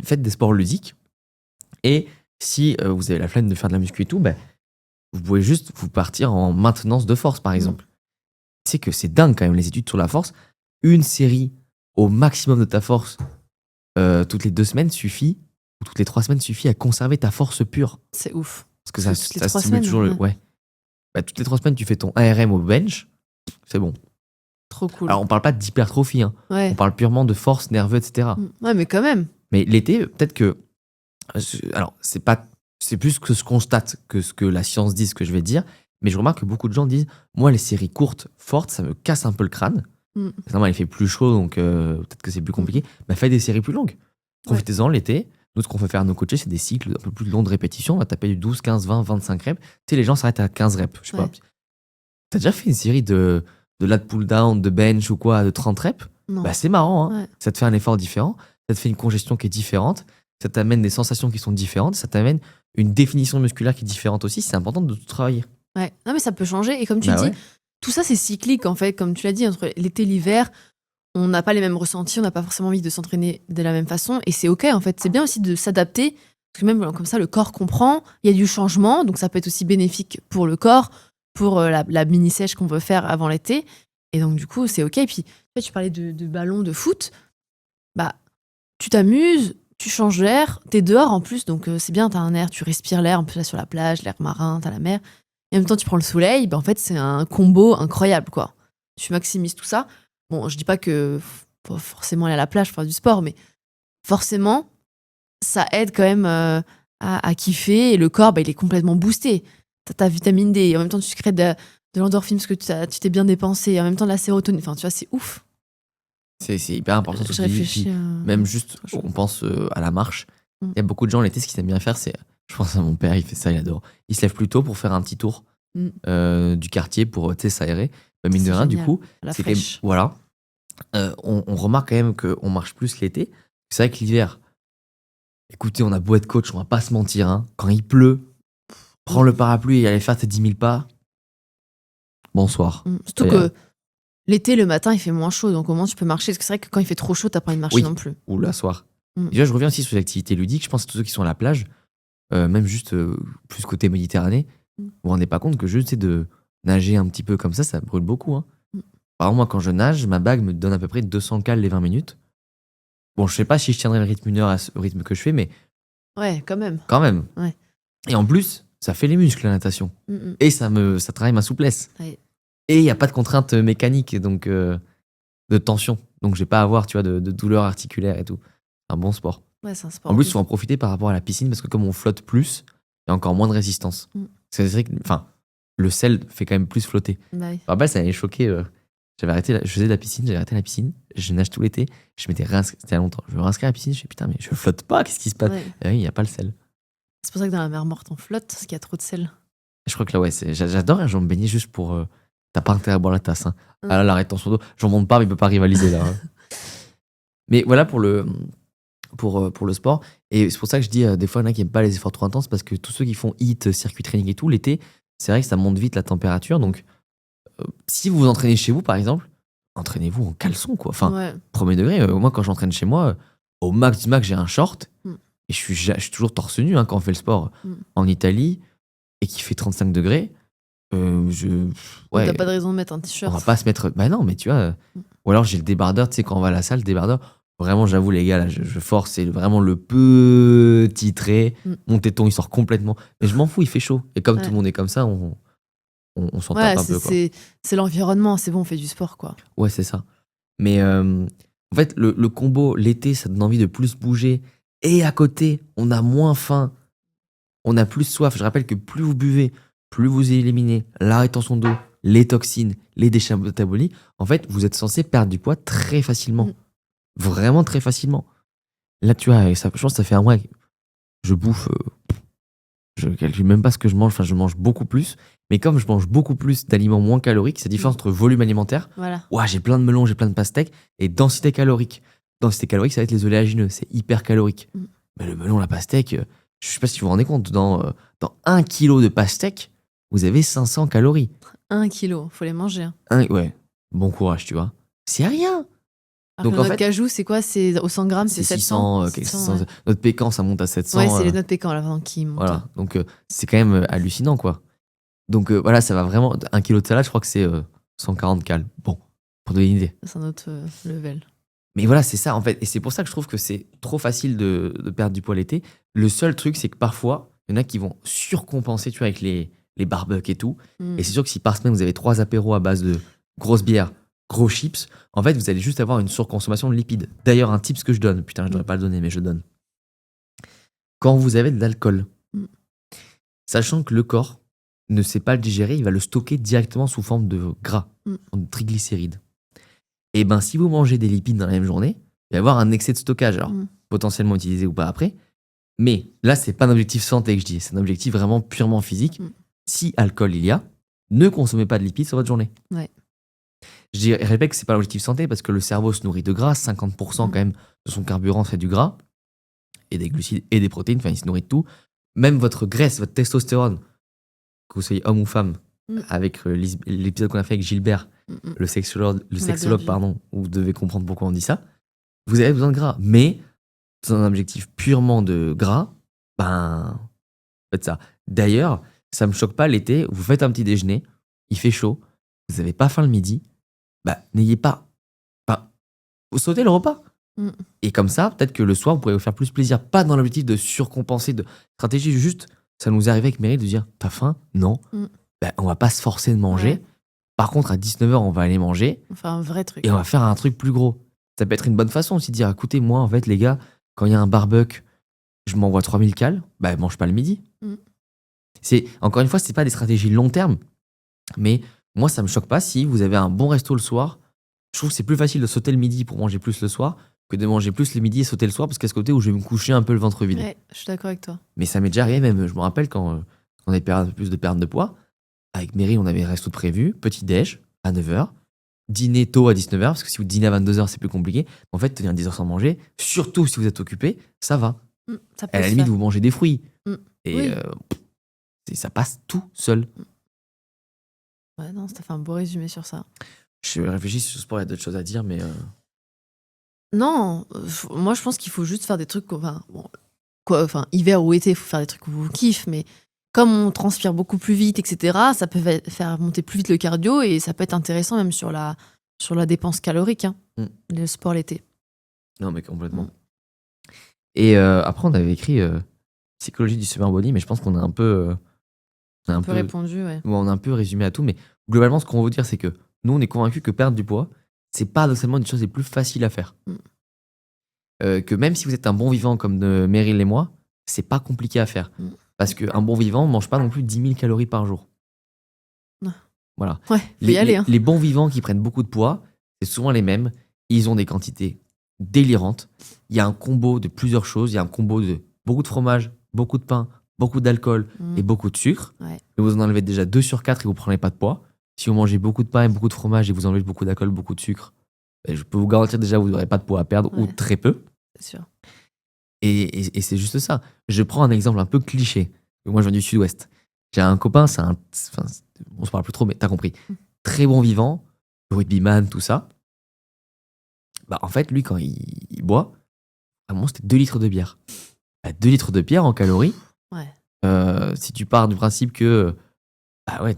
faites des sports ludiques. Et si vous avez la flemme de faire de la muscu et tout, ben, vous pouvez juste vous partir en maintenance de force, par exemple. Tu sais que c'est dingue quand même, les études sur la force. Une série au maximum de ta force toutes les 2 semaines suffit, ou toutes les 3 semaines suffit à conserver ta force pure. C'est ouf. Parce que Toutes les ça 3 stimule semaines, toujours le. Ouais. Bah, toutes les 3 semaines, tu fais ton ARM au bench, c'est bon. Trop cool. Alors, on parle pas d'hypertrophie, hein. Ouais. On parle purement de force nerveuse, etc. Ouais, mais quand même. Mais l'été, peut-être que. Alors, c'est plus que ce qu'on constate que ce que la science dit, ce que je vais dire. Mais je remarque que beaucoup de gens disent, moi, les séries courtes, fortes, ça me casse un peu le crâne. Normalement, il fait plus chaud, donc peut-être que c'est plus compliqué. Bah, faites des séries plus longues. Profitez-en l'été. Nous, ce qu'on fait faire à nos coachés, c'est des cycles un peu plus longs de répétition. On va taper du 12, 15, 20, 25 reps. Tu sais, les gens s'arrêtent à 15 reps. Je sais pas. T'as déjà fait une série de lat pull down, de bench ou quoi, de 30 reps? Non. Bah, c'est marrant. Hein. Ouais. Ça te fait un effort différent. Ça te fait une congestion qui est différente. Ça t'amène des sensations qui sont différentes. Ça t'amène une définition musculaire qui est différente aussi. C'est important de tout travailler. Ouais. Non, mais ça peut changer. Et comme tu Bah dis, ouais. tout ça, c'est cyclique, en fait. Comme tu l'as dit, entre l'été et l'hiver, on n'a pas les mêmes ressentis, on n'a pas forcément envie de s'entraîner de la même façon. Et c'est OK, en fait. C'est bien aussi de s'adapter. Parce que même comme ça, le corps comprend. Il y a du changement. Donc, ça peut être aussi bénéfique pour le corps, pour la mini-sèche qu'on veut faire avant l'été. Et donc, du coup, c'est OK. Et puis, tu parlais de ballon de foot. Bah, tu t'amuses, tu changes l'air, t'es dehors en plus. Donc, c'est bien, t'as un air, tu respires l'air. En plus, là, sur la plage, l'air marin, t'as la mer. Et en même temps, tu prends le soleil. Bah, en fait, c'est un combo incroyable, quoi. Tu maximises tout ça. Bon, je dis pas que faut forcément aller à la plage pour faire du sport, mais forcément, ça aide quand même à kiffer. Et le corps, bah, il est complètement boosté. T'as ta vitamine D. Et en même temps, tu crées de l'endorphine parce que tu t'es bien dépensé. Et en même temps, de la sérotonine. Enfin, tu vois, c'est ouf. C'est hyper important. Je réfléchis. Même juste, on pense à la marche. Il y a beaucoup de gens l'été, ce qu'ils aiment bien faire, c'est. Je pense à mon père, il fait ça, il adore. Il se lève plus tôt pour faire un petit tour du quartier pour s'aérer. Mine de rien, du coup, c'est quand même, voilà. On remarque quand même qu'on marche plus l'été. C'est vrai que l'hiver, écoutez, on a beau être coach, on va pas se mentir. Hein, quand il pleut, prends le parapluie et aller faire tes 10 000 pas. Bonsoir. Surtout que l'été, le matin, il fait moins chaud. Donc au moins, tu peux marcher. Parce que c'est vrai que quand il fait trop chaud, t'as pas envie de marcher non plus. Ou le soir. Déjà, je reviens aussi sur les activités ludiques. Je pense à tous ceux qui sont à la plage, même juste plus côté Méditerranée. Vous vous rendez pas compte que juste de nager un petit peu comme ça brûle beaucoup. Hein. Par exemple, moi, quand je nage, ma bague me donne à peu près 200 cales les 20 minutes. Bon, je sais pas si je tiendrai le rythme 1 heure au rythme que je fais, mais. Ouais, quand même. Ouais. Et en plus, ça fait les muscles, la natation. Et ça travaille ma souplesse. Ouais. Et il n'y a pas de contrainte mécanique, donc de tension. Donc, je vais pas avoir, tu vois, de douleur articulaire et tout. C'est un bon sport. Ouais, c'est un sport. En plus, il faut en profiter par rapport à la piscine, parce que comme on flotte plus, il y a encore moins de résistance. C'est vrai que, le sel fait quand même plus flotter. Ouais. Je me rappelle, ça m'avait choqué. Je faisais de la piscine, j'avais arrêté la piscine, je nage tout l'été, je m'étais réinscrit, c'était il y a longtemps, je me réinscris à la piscine, je fais putain, mais je flotte pas, qu'est-ce qui se passe? Et oui, il n'y a pas le sel. C'est pour ça que dans la mer morte, on flotte, parce qu'il y a trop de sel. Je crois que là, ouais, j'adore, je vais me baigner juste pour. T'as pas intérêt à boire la tasse. Hein. Ah là, la rétention d'eau, j'en monte pas, mais il peut pas rivaliser là. Mais voilà pour le sport. Et c'est pour ça que je dis, des fois, il y en a qui n'aiment pas les efforts trop intenses, parce que tous ceux qui font HIIT, circuit training et tout, l'été, c'est vrai que ça monte vite la température. Donc, si vous vous entraînez chez vous, par exemple, entraînez-vous en caleçon, quoi. Enfin, premier degré, moi, quand j'entraîne chez moi, au max du max, j'ai un short. Et je suis toujours torse nu quand on fait le sport. En Italie, et qu'il fait 35 degrés, t'as pas de raison de mettre un t-shirt. On va pas se mettre. Bah non, mais tu vois. Ou alors j'ai le débardeur, tu sais, quand on va à la salle, débardeur. Vraiment, j'avoue, les gars, là, je force, c'est vraiment le petit trait. Mon téton, il sort complètement. Mais je m'en fous, il fait chaud. Et comme tout le monde est comme ça, on s'en tape un peu. C'est l'environnement, c'est bon, on fait du sport, quoi. Ouais, c'est ça. Mais en fait, le combo, l'été, ça donne envie de plus bouger. Et à côté, on a moins faim. On a plus soif. Je rappelle que plus vous buvez, plus vous éliminez la rétention d'eau, les toxines, les déchets métaboliques. En fait, vous êtes censé perdre du poids très facilement. Vraiment très facilement. Là, tu vois, je pense que ça fait un mois que je bouffe Je calcule même pas ce que je mange. Enfin, je mange beaucoup plus. Mais comme je mange beaucoup plus d'aliments moins caloriques, c'est la différence entre volume alimentaire. Voilà. Ouah, j'ai plein de melons, j'ai plein de pastèques. Et densité calorique. Densité calorique, ça va être les oléagineux. C'est hyper calorique. Mais le melon, la pastèque, je sais pas si vous vous rendez compte, dans 1 kilo de pastèque, vous avez 500 calories. 1 kilo, faut les manger. Hein. Ouais, bon courage, tu vois. C'est rien. Alors Donc, que en notre fait, cajou, c'est quoi? C'est au 100 grammes, c'est 700. 600. Ouais. Notre pécan, ça monte à 700. Ouais, c'est notre pécan là, qui monte. Voilà, donc c'est quand même hallucinant, quoi. Donc voilà, ça va vraiment. 1 kilo de salade, je crois que c'est 140 cales. Bon, pour donner une idée. C'est un autre level. Mais voilà, c'est ça en fait. Et c'est pour ça que je trouve que c'est trop facile de perdre du poids l'été. Le seul truc, c'est que parfois, il y en a qui vont surcompenser, tu vois, avec les barbecues et tout. Et c'est sûr que si par semaine, vous avez 3 apéros à base de grosses bières, gros chips, en fait, vous allez juste avoir une surconsommation de lipides. D'ailleurs, un tips que je donne, putain, je devrais pas le donner, mais je le donne. Quand vous avez de l'alcool, sachant que le corps ne sait pas le digérer, il va le stocker directement sous forme de gras, de triglycérides. Et ben, si vous mangez des lipides dans la même journée, il va y avoir un excès de stockage, alors potentiellement utilisé ou pas après. Mais là, c'est pas un objectif santé que je dis, c'est un objectif vraiment purement physique. Si alcool il y a, ne consommez pas de lipides sur votre journée. Ouais. Je répète que c'est pas l'objectif santé parce que le cerveau se nourrit de gras, 50% quand même de son carburant c'est du gras et des glucides et des protéines, enfin il se nourrit de tout. Même votre graisse, votre testostérone, que vous soyez homme ou femme, avec l'épisode qu'on a fait avec Gilbert, le sexologue, pardon, où vous devez comprendre pourquoi on dit ça, vous avez besoin de gras. Mais dans un objectif purement de gras, ben, faites ça. D'ailleurs, ça me choque pas l'été, vous faites un petit déjeuner, il fait chaud, vous n'avez pas faim le midi, bah n'ayez pas. Enfin, vous sautez le repas. Et comme ça, peut-être que le soir, vous pourrez vous faire plus plaisir. Pas dans l'objectif de surcompenser, de stratégie, juste, ça nous est arrivé avec Meryl de dire t'as faim? Non. Ben, on va pas se forcer de manger. Ouais. Par contre, à 19h, on va aller manger. On va faire un vrai truc. Et on va faire un truc plus gros. Ça peut être une bonne façon aussi de dire écoutez, moi, en fait, les gars, quand il y a un barbecue, je m'envoie 3000 cales, bah, mange pas le midi. Encore une fois, c'est pas des stratégies long terme, mais moi, ça me choque pas si vous avez un bon resto le soir. Je trouve que c'est plus facile de sauter le midi pour manger plus le soir que de manger plus le midi et sauter le soir parce qu'à ce côté où je vais me coucher un peu le ventre vide. Ouais, je suis d'accord avec toi. Mais ça m'est déjà arrivé, même, je me rappelle quand on avait un peu plus de perte de poids, avec Mary, on avait un resto de prévu, petit déj à 9h, dîner tôt à 19h, parce que si vous dînez à 22h, c'est plus compliqué. En fait, tenir 10h sans manger, surtout si vous êtes occupé, ça va. Ça peut à la limite, vous mangez des fruits. Et ça passe tout seul. Ouais, non, ça fait un beau résumé sur ça. Je réfléchis sur le sport, il y a d'autres choses à dire, mais... Non, moi je pense qu'il faut juste faire des trucs... Enfin, hiver ou été, il faut faire des trucs que vous kiffez, mais comme on transpire beaucoup plus vite, etc., ça peut faire monter plus vite le cardio et ça peut être intéressant même sur la dépense calorique, le sport l'été. Non, mais complètement. Et après, on avait écrit psychologie du super body, mais je pense qu'on a un peu... on a un peu répondu, ouais. On a un peu résumé à tout, mais globalement, ce qu'on veut dire, c'est que nous, on est convaincus que perdre du poids, c'est pas seulement une chose des plus faciles à faire. Que même si vous êtes un bon vivant comme de Meryl et moi, c'est pas compliqué à faire. Parce qu'un bon vivant ne mange pas non plus 10 000 calories par jour. Voilà. Ouais, faut y aller. Les bons vivants qui prennent beaucoup de poids, c'est souvent les mêmes. Ils ont des quantités délirantes. Il y a un combo de plusieurs choses. Il y a un combo de beaucoup de fromage, beaucoup de pain, beaucoup d'alcool et beaucoup de sucre. Ouais. Et vous en enlevez déjà 2 sur 4 et vous prenez pas de poids. Si vous mangez beaucoup de pain et beaucoup de fromage et vous enlevez beaucoup d'alcool, beaucoup de sucre, ben je peux vous garantir déjà que vous n'aurez pas de poids à perdre ou très peu. C'est sûr. Et c'est juste ça. Je prends un exemple un peu cliché. Moi, je viens du sud-ouest. J'ai un copain, on se parle plus trop, mais t'as compris. Très bon vivant, rugbyman, tout ça. Bah, en fait, lui, quand il boit, à un moment, c'était 2 litres de bière. 2 litres de bière en calories. Ouais. Si tu pars du principe que rien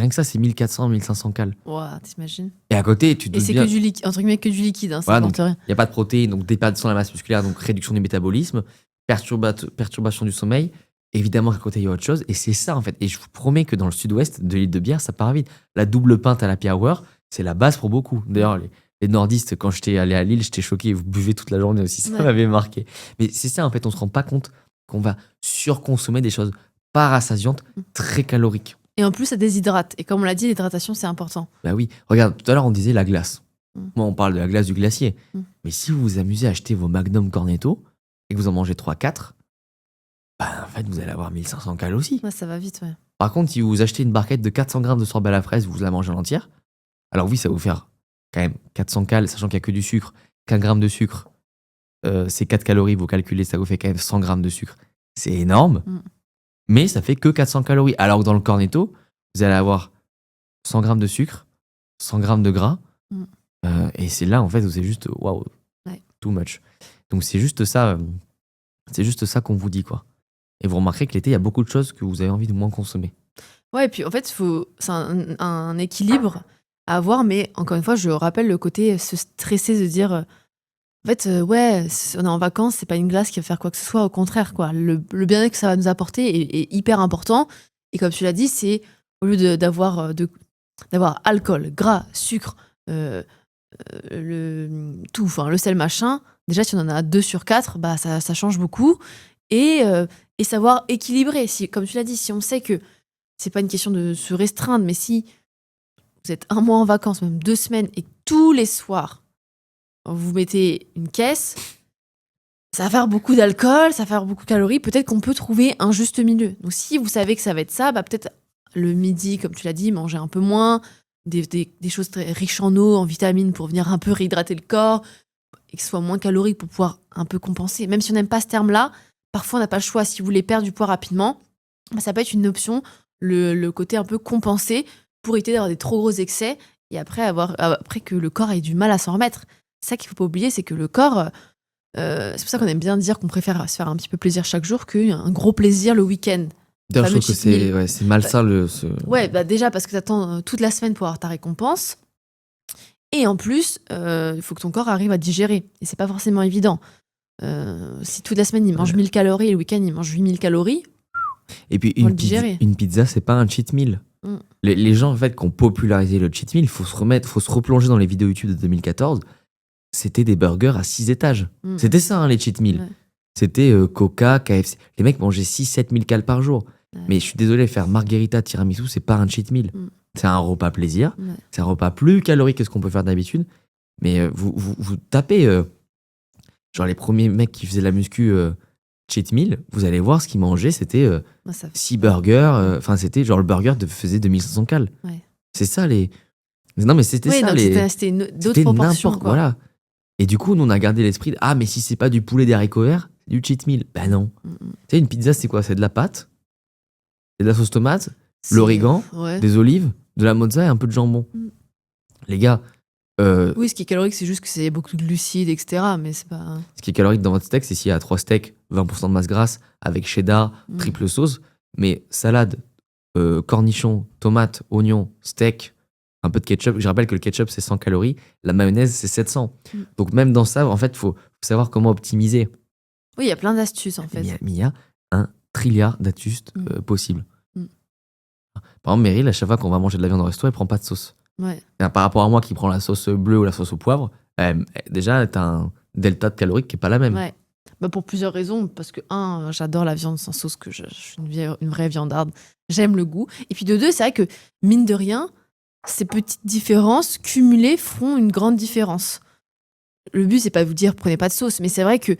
que ça, c'est 1400, 1500 cales. Ouah, t'imagines. Et à côté, tu te doutes bien... Et c'est que du liquide, entre guillemets, que du liquide, ça apporte rien. Il n'y a pas de protéines, donc déperdition de la masse musculaire, donc réduction du métabolisme, perturbation du sommeil. Évidemment qu'à côté, il y a autre chose. Et c'est ça, en fait. Et je vous promets que dans le sud-ouest, 2 litres de bière, ça part vite. La double pinte à l'happy hour, c'est la base pour beaucoup. D'ailleurs, les nordistes, quand j'étais allé à Lille, j'étais choqué. Vous buvez toute la journée aussi. Ça m'avait marqué. Mais c'est ça, en fait. On ne se rend pas compte qu'on va surconsommer des choses pas rassasiantes, très caloriques. Et en plus, ça déshydrate. Et comme on l'a dit, l'hydratation, c'est important. Bah oui. Regarde, tout à l'heure, on disait la glace. Moi, on parle de la glace du glacier. Mais si vous vous amusez à acheter vos Magnum Cornetto et que vous en mangez 3-4, bah, en fait, vous allez avoir 1500 calories aussi. Ouais, ça va vite, ouais. Par contre, si vous achetez une barquette de 400 grammes de sorbet à la fraise, vous la mangez en entière. Alors oui, ça va vous faire quand même 400 calories, sachant qu'il n'y a que du sucre. 4 grammes de sucre, c'est 4 calories, vous calculez, ça vous fait quand même 100 grammes de sucre. C'est énorme, mais ça fait que 400 calories. Alors que dans le cornetto, vous allez avoir 100 grammes de sucre, 100 grammes de gras, et c'est là, en fait, où c'est juste, waouh, too much. Donc c'est juste ça qu'on vous dit, quoi. Et vous remarquerez que l'été, il y a beaucoup de choses que vous avez envie de moins consommer. Ouais, et puis en fait, c'est un équilibre à avoir, mais encore une fois, je rappelle le côté se stresser, de dire, en fait, ouais, on est en vacances, c'est pas une glace qui va faire quoi que ce soit, au contraire, quoi. Le bien-être que ça va nous apporter est hyper important. Et comme tu l'as dit, c'est au lieu d'avoir alcool, gras, sucre, le sel machin, déjà si on en a 2 sur 4, bah ça change beaucoup. Et savoir équilibrer. Si, comme tu l'as dit, si on sait que c'est pas une question de se restreindre, mais si vous êtes 1 mois en vacances, même 2 semaines, et tous les soirs, vous mettez une caisse, ça va faire beaucoup d'alcool, ça va faire beaucoup de calories. Peut-être qu'on peut trouver un juste milieu. Donc si vous savez que ça va être ça, bah peut-être le midi, comme tu l'as dit, manger un peu moins, des choses très riches en eau, en vitamines pour venir un peu réhydrater le corps, et que ce soit moins calorique pour pouvoir un peu compenser. Même si on n'aime pas ce terme-là, parfois on n'a pas le choix. Si vous voulez perdre du poids rapidement, bah ça peut être une option, le côté un peu compensé pour éviter d'avoir des trop gros excès et après que le corps ait du mal à s'en remettre. C'est ça qu'il ne faut pas oublier, c'est que le corps, c'est pour ça qu'on aime bien dire qu'on préfère se faire un petit peu plaisir chaque jour qu'un gros plaisir le week-end. D'ailleurs, je trouve que c'est malsain Ouais, bah déjà parce que tu attends toute la semaine pour avoir ta récompense. Et en plus, il faut que ton corps arrive à digérer. Et c'est pas forcément évident. Si toute la semaine il mange 1000 calories et le week-end il mange 8000 calories. Et puis une pizza, c'est pas un cheat meal. Les gens en fait qui ont popularisé le cheat meal, faut se replonger dans les vidéos YouTube de 2014. C'était des burgers à 6 étages. C'était ça, hein, les cheat meals. Ouais. C'était Coca, KFC. Les mecs mangeaient 6-7 000 calories par jour. Ouais. Mais je suis désolé, faire margarita, tiramisu, c'est pas un cheat meal. C'est un repas plaisir. Ouais. C'est un repas plus calorique que ce qu'on peut faire d'habitude. Mais vous tapez, genre les premiers mecs qui faisaient la muscu cheat meal, vous allez voir ce qu'ils mangeaient, c'était 6 burgers. Enfin, c'était genre le burger faisait 2500 calories. Ouais. C'est ça les... Non, mais c'était ça les... C'était d'autres proportions, quoi. Voilà. Et du coup, nous, on a gardé l'esprit de « Ah, mais si c'est pas du poulet, des haricots verts, c'est du cheat meal. » Ben non. Tu sais, une pizza, c'est quoi? C'est de la pâte, c'est de la sauce tomate, l'origan, des olives, de la mozza et un peu de jambon. Les gars... oui, ce qui est calorique, c'est juste que c'est beaucoup de glucides, etc. Mais c'est pas... Ce qui est calorique dans votre steak, c'est s'il y a 3 steaks, 20% de masse grasse, avec cheddar, triple sauce. Mais salade, cornichons, tomates, oignons, steak... un peu de ketchup. Je rappelle que le ketchup, c'est 100 calories. La mayonnaise, c'est 700. Donc, même dans ça, en fait, il faut savoir comment optimiser. Oui, il y a plein d'astuces, en fait. Il y a un trilliard d'astuces possibles. Par exemple, Meryl, à chaque fois qu'on va manger de la viande au resto, elle prend pas de sauce. Ouais. Et par rapport à moi qui prends la sauce bleue ou la sauce au poivre, déjà, t'as un delta de calorique qui est pas la même. Ouais. Bah pour plusieurs raisons. Parce que, j'adore la viande sans sauce, que je suis une vraie viandarde. J'aime le goût. Et puis, de 2, c'est vrai que, mine de rien, ces petites différences cumulées feront une grande différence. Le but, c'est pas de vous dire prenez pas de sauce, mais c'est vrai que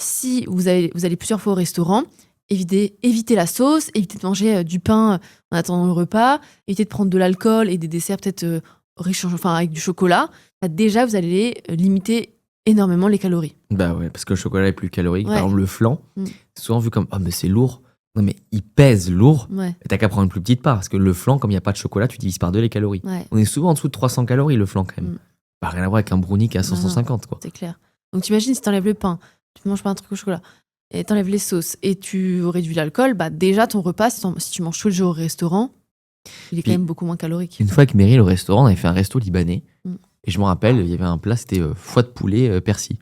si vous allez plusieurs fois au restaurant, évitez la sauce, évitez de manger du pain en attendant le repas, évitez de prendre de l'alcool et des desserts peut-être riches, avec du chocolat. Bah déjà, vous allez limiter énormément les calories. Bah ouais, parce que le chocolat est plus calorique. Ouais. Par exemple, le flan, c'est souvent vu comme mais c'est lourd. Non, mais il pèse lourd. Ouais. Et t'as qu'à prendre une plus petite part. Parce que le flan, comme il n'y a pas de chocolat, tu divises par 2 les calories. Ouais. On est souvent en dessous de 300 calories, le flan, quand même. Pas rien à voir avec un brownie qui est à 150, quoi. C'est clair. Donc, t'imagines si t'enlèves le pain, tu manges pas un truc au chocolat, et t'enlèves les sauces, et tu réduis l'alcool, bah déjà, ton repas, si tu manges tous les jours au restaurant, il est quand même beaucoup moins calorique. Une fois avec Meryl au restaurant, on avait fait un resto libanais. Et je me rappelle, il y avait un plat, c'était foie de poulet persil.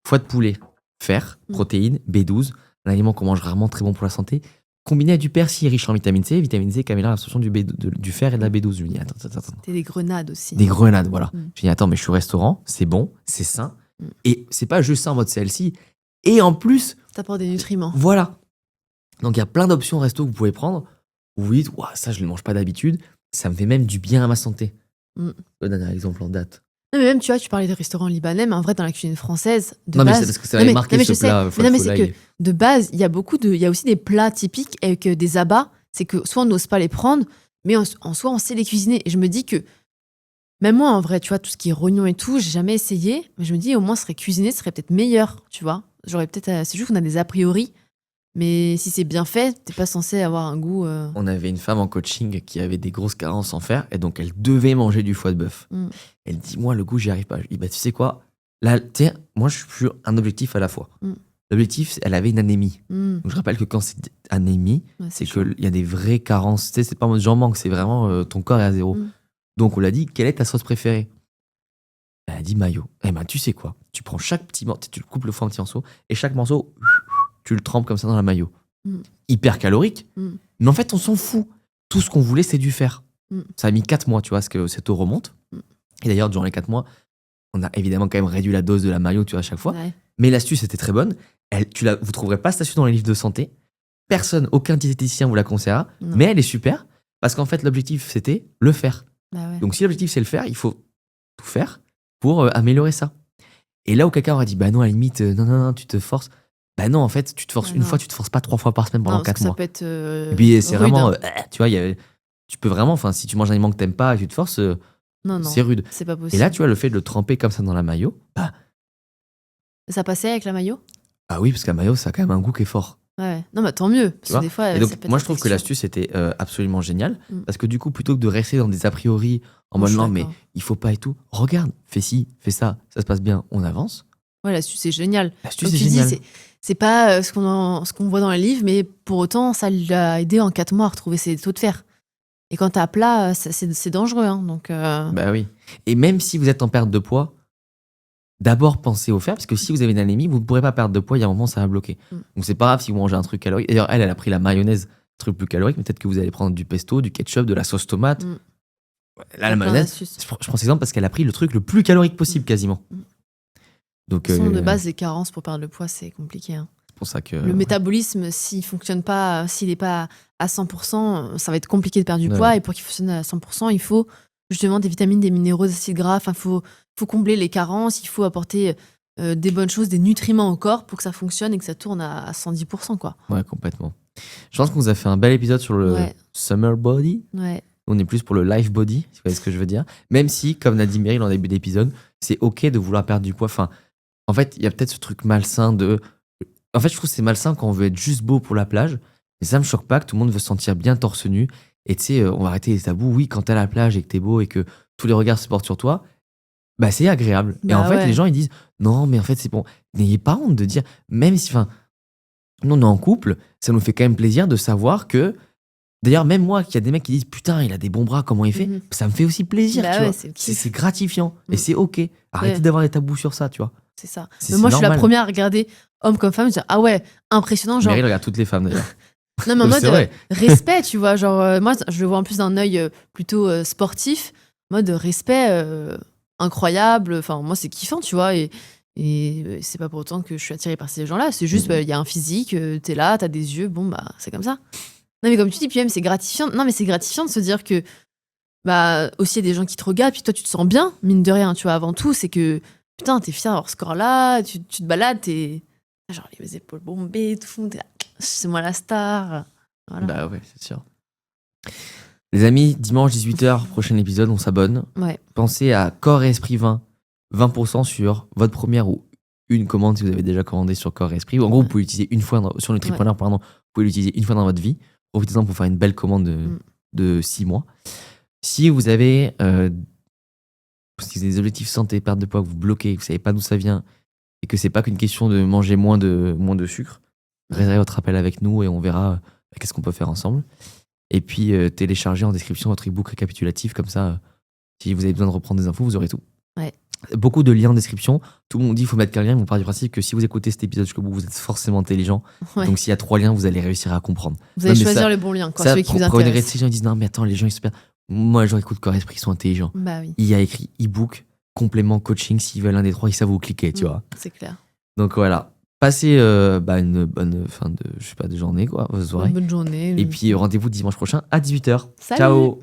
Foie de poulet, fer, protéines, B12, un aliment qu'on mange rarement, très bon pour la santé, combiné à du persil riche en vitamine C qui améliore l'absorption du fer et de la B12. Je me dis, attends. C'était des grenades aussi. Des grenades, voilà. Je me dis, attends, mais je suis au restaurant, c'est bon, c'est sain. Et c'est pas juste ça en mode CLC. Et en plus... T'apportes des nutriments. Voilà. Donc il y a plein d'options au resto que vous pouvez prendre. Oui, ça je ne le mange pas d'habitude. Ça me fait même du bien à ma santé. Le dernier exemple en date, Non, mais même, tu vois, tu parlais des restaurants libanais, mais en vrai, dans la cuisine française, de Non, mais base. c'est parce que ça avait marqué mais ce je sais. plat. Mais non, mais c'est que de base, il y a aussi des plats typiques avec des abats. C'est que soit on n'ose pas les prendre, mais en soi, on sait les cuisiner. Et je me dis que, même moi, en vrai, tu vois, tout ce qui est rognon et tout, j'ai jamais essayé. Mais je me dis, au moins, ce serait cuisiné, ce serait peut-être meilleur, tu vois. J'aurais peut-être. C'est juste qu'on a des a priori. Mais si c'est bien fait, t'es pas censé avoir un goût. On avait une femme en coaching qui avait des grosses carences en fer et donc elle devait manger du foie de bœuf. Elle dit moi le goût j'y arrive pas. Je dis bah tu sais quoi, là tiens, moi je suis un objectif à la fois. L'objectif elle avait une anémie. Donc je rappelle que quand c'est anémie, c'est qu'il y a des vraies carences. Tu sais c'est pas en mode j'en manque, c'est vraiment ton corps est à zéro. Donc on l'a dit quelle est ta sauce préférée. Elle a dit mayo. Eh ben tu sais quoi, tu prends chaque petit morceau, tu le coupes le foie en petits morceaux et chaque morceau tu le trempes comme ça dans la mayo. Hyper calorique, mais en fait on s'en fout. Tout ce qu'on voulait c'est du fer. Ça a mis 4 mois, tu vois, ce que cette eau remonte. Et d'ailleurs durant les 4 mois, on a évidemment quand même réduit la dose de la mayo, tu vois, à chaque fois. Ouais. Mais l'astuce était très bonne. Vous trouverez pas cette astuce dans les livres de santé. Aucun diététicien vous la conseillera, mais elle est super parce qu'en fait l'objectif c'était le faire. Bah ouais. Donc si l'objectif c'est le faire, il faut tout faire pour améliorer ça. Et là où quelqu'un aurait dit bah non à la limite non tu te forces. Bah non, en fait, tu te forces une fois, tu te forces pas 3 fois par semaine pendant Non, 4 parce que mois. ça peut être. Et puis c'est rude, vraiment, hein. tu vois, tu peux vraiment, enfin, si tu manges un aliment que t'aimes pas et tu te forces, Non, c'est rude. c'est pas possible. Et là, tu vois, le fait de le tremper comme ça dans la mayo, bah Ça passait avec la mayo? oui, parce que la mayo, ça a quand même un goût qui est fort. Ouais. Non, bah tant mieux. Tu Parce vois que des fois, et donc, ça peut moi, être je trouve que affectueux. l'astuce était absolument géniale. Parce que du coup, plutôt que de rester dans des a priori en mode Je suis non, mais d'accord. il faut pas et tout, regarde, fais ci, fais ça se passe bien, on avance. Ouais, l'astuce, c'est génial. L'astuce, Comme c'est tu génial. dis, c'est pas ce qu'on voit dans les livres, mais pour autant, ça l'a aidé en 4 mois à retrouver ses taux de fer. Et quand t'es à plat, c'est dangereux. Hein, donc, Bah oui. Et même si vous êtes en perte de poids, d'abord pensez au fer, parce que si vous avez une anémie, vous ne pourrez pas perdre de poids, il y a un moment, ça va bloquer. Donc c'est pas grave si vous mangez un truc calorique. D'ailleurs, elle a pris la mayonnaise, truc plus calorique, mais peut-être que vous allez prendre du pesto, du ketchup, de la sauce tomate. Là, la plein mayonnaise, d'astuces. je prends cet exemple parce qu'elle a pris le truc le plus calorique possible, quasiment. Donc, De toute façon, de base, les carences pour perdre le poids, c'est compliqué. Hein. c'est pour ça que. Le métabolisme, s'il fonctionne pas, s'il n'est pas à 100%, ça va être compliqué de perdre du Ouais. poids. Et pour qu'il fonctionne à 100%, il faut justement des vitamines, des minéraux, des acides gras. Enfin, faut combler les carences. Il faut apporter des bonnes choses, des nutriments au corps pour que ça fonctionne et que ça tourne à 110%. Quoi. Ouais, complètement. Je pense qu'on vous a fait un bel épisode sur le summer body. Ouais. On est plus pour le life body, si vous voyez ce que je veux dire. Même si, comme l'a dit Meryl en début d'épisode, c'est ok de vouloir perdre du poids. Enfin, en fait, il y a peut-être ce truc malsain de. En fait, je trouve que c'est malsain quand on veut être juste beau pour la plage. Mais ça me choque pas que tout le monde veut se sentir bien torse nu. Et tu sais, on va arrêter les tabous. Oui, quand t'es à la plage et que t'es beau et que tous les regards se portent sur toi, bah c'est agréable. Et en fait, les gens ils disent non, mais en fait, c'est bon. N'ayez pas honte de dire, même si, enfin, nous on est en couple, ça nous fait quand même plaisir de savoir que. D'ailleurs, même moi, qu'il y a des mecs qui disent putain, il a des bons bras, comment il fait, ça me fait aussi plaisir, Bah tu ouais, vois. c'est le kiff. C'est gratifiant et c'est ok. Arrêtez d'avoir des tabous sur ça, tu vois. C'est ça. C'est Mais moi, je suis la normal. première à regarder homme comme femme, dire ah ouais, impressionnant. Genre, Meryl regarde toutes les femmes d'ailleurs. non, mais en Donc, mode c'est vrai. respect, tu vois. Genre, moi, je le vois en plus d'un œil plutôt sportif, mode respect incroyable. Enfin, moi, c'est kiffant, tu vois. Et c'est pas pour autant que je suis attirée par ces gens-là. C'est juste, il y a un physique, t'es là, t'as des yeux, bon, bah, c'est comme ça. Non, mais comme tu dis, puis même, c'est gratifiant. Non, mais c'est gratifiant de se dire que, bah, aussi, il y a des gens qui te regardent, puis toi, tu te sens bien, mine de rien, tu vois. Avant tout, c'est que, putain, t'es fier d'avoir ce corps-là, tu te balades, t'es genre les épaules bombées, tout, t'es là, c'est moi la star. Voilà. Bah ouais, c'est sûr. Les amis, dimanche 18h, prochain épisode, on s'abonne. Ouais. Pensez à Corps et Esprit 20% sur votre première ou une commande si vous avez déjà commandé sur Corps et Esprit. En gros, vous pouvez l'utiliser une fois sur Nutripreneur, pardon. Vous pouvez l'utiliser une fois dans votre vie. Profitez-en pour faire une belle commande de 6 mois. Si vous avez des objectifs santé, perte de poids, que vous bloquez, que vous savez pas d'où ça vient et que c'est pas qu'une question de manger moins de sucre, réservez votre appel avec nous et on verra qu'est-ce qu'on peut faire ensemble. Et puis téléchargez en description votre ebook récapitulatif, comme ça, si vous avez besoin de reprendre des infos, vous aurez tout. Ouais. Beaucoup de liens en description. Tout le monde dit qu'il faut mettre qu'un lien, mais on part du principe que si vous écoutez cet épisode jusqu'au bout, vous êtes forcément intelligent. Ouais. Donc s'il y a 3 liens, vous allez réussir à comprendre. Vous allez Non, mais choisir ça- le bon lien, quoi, Ça, celui qui vous pour une intéresse. les gens ils disent non, mais attends, les gens ils se perdent. Moi, les gens écoutent Corps Esprit, ils sont intelligents. Bah oui, Il y a écrit ebook, complément, coaching. S'ils veulent un des 3, ils savent où cliquer, tu vois. c'est clair. Donc voilà. Passez une bonne fin de journée, quoi, vos soirées. Bonne journée. Et puis rendez-vous dimanche prochain à 18h. Salut. Ciao.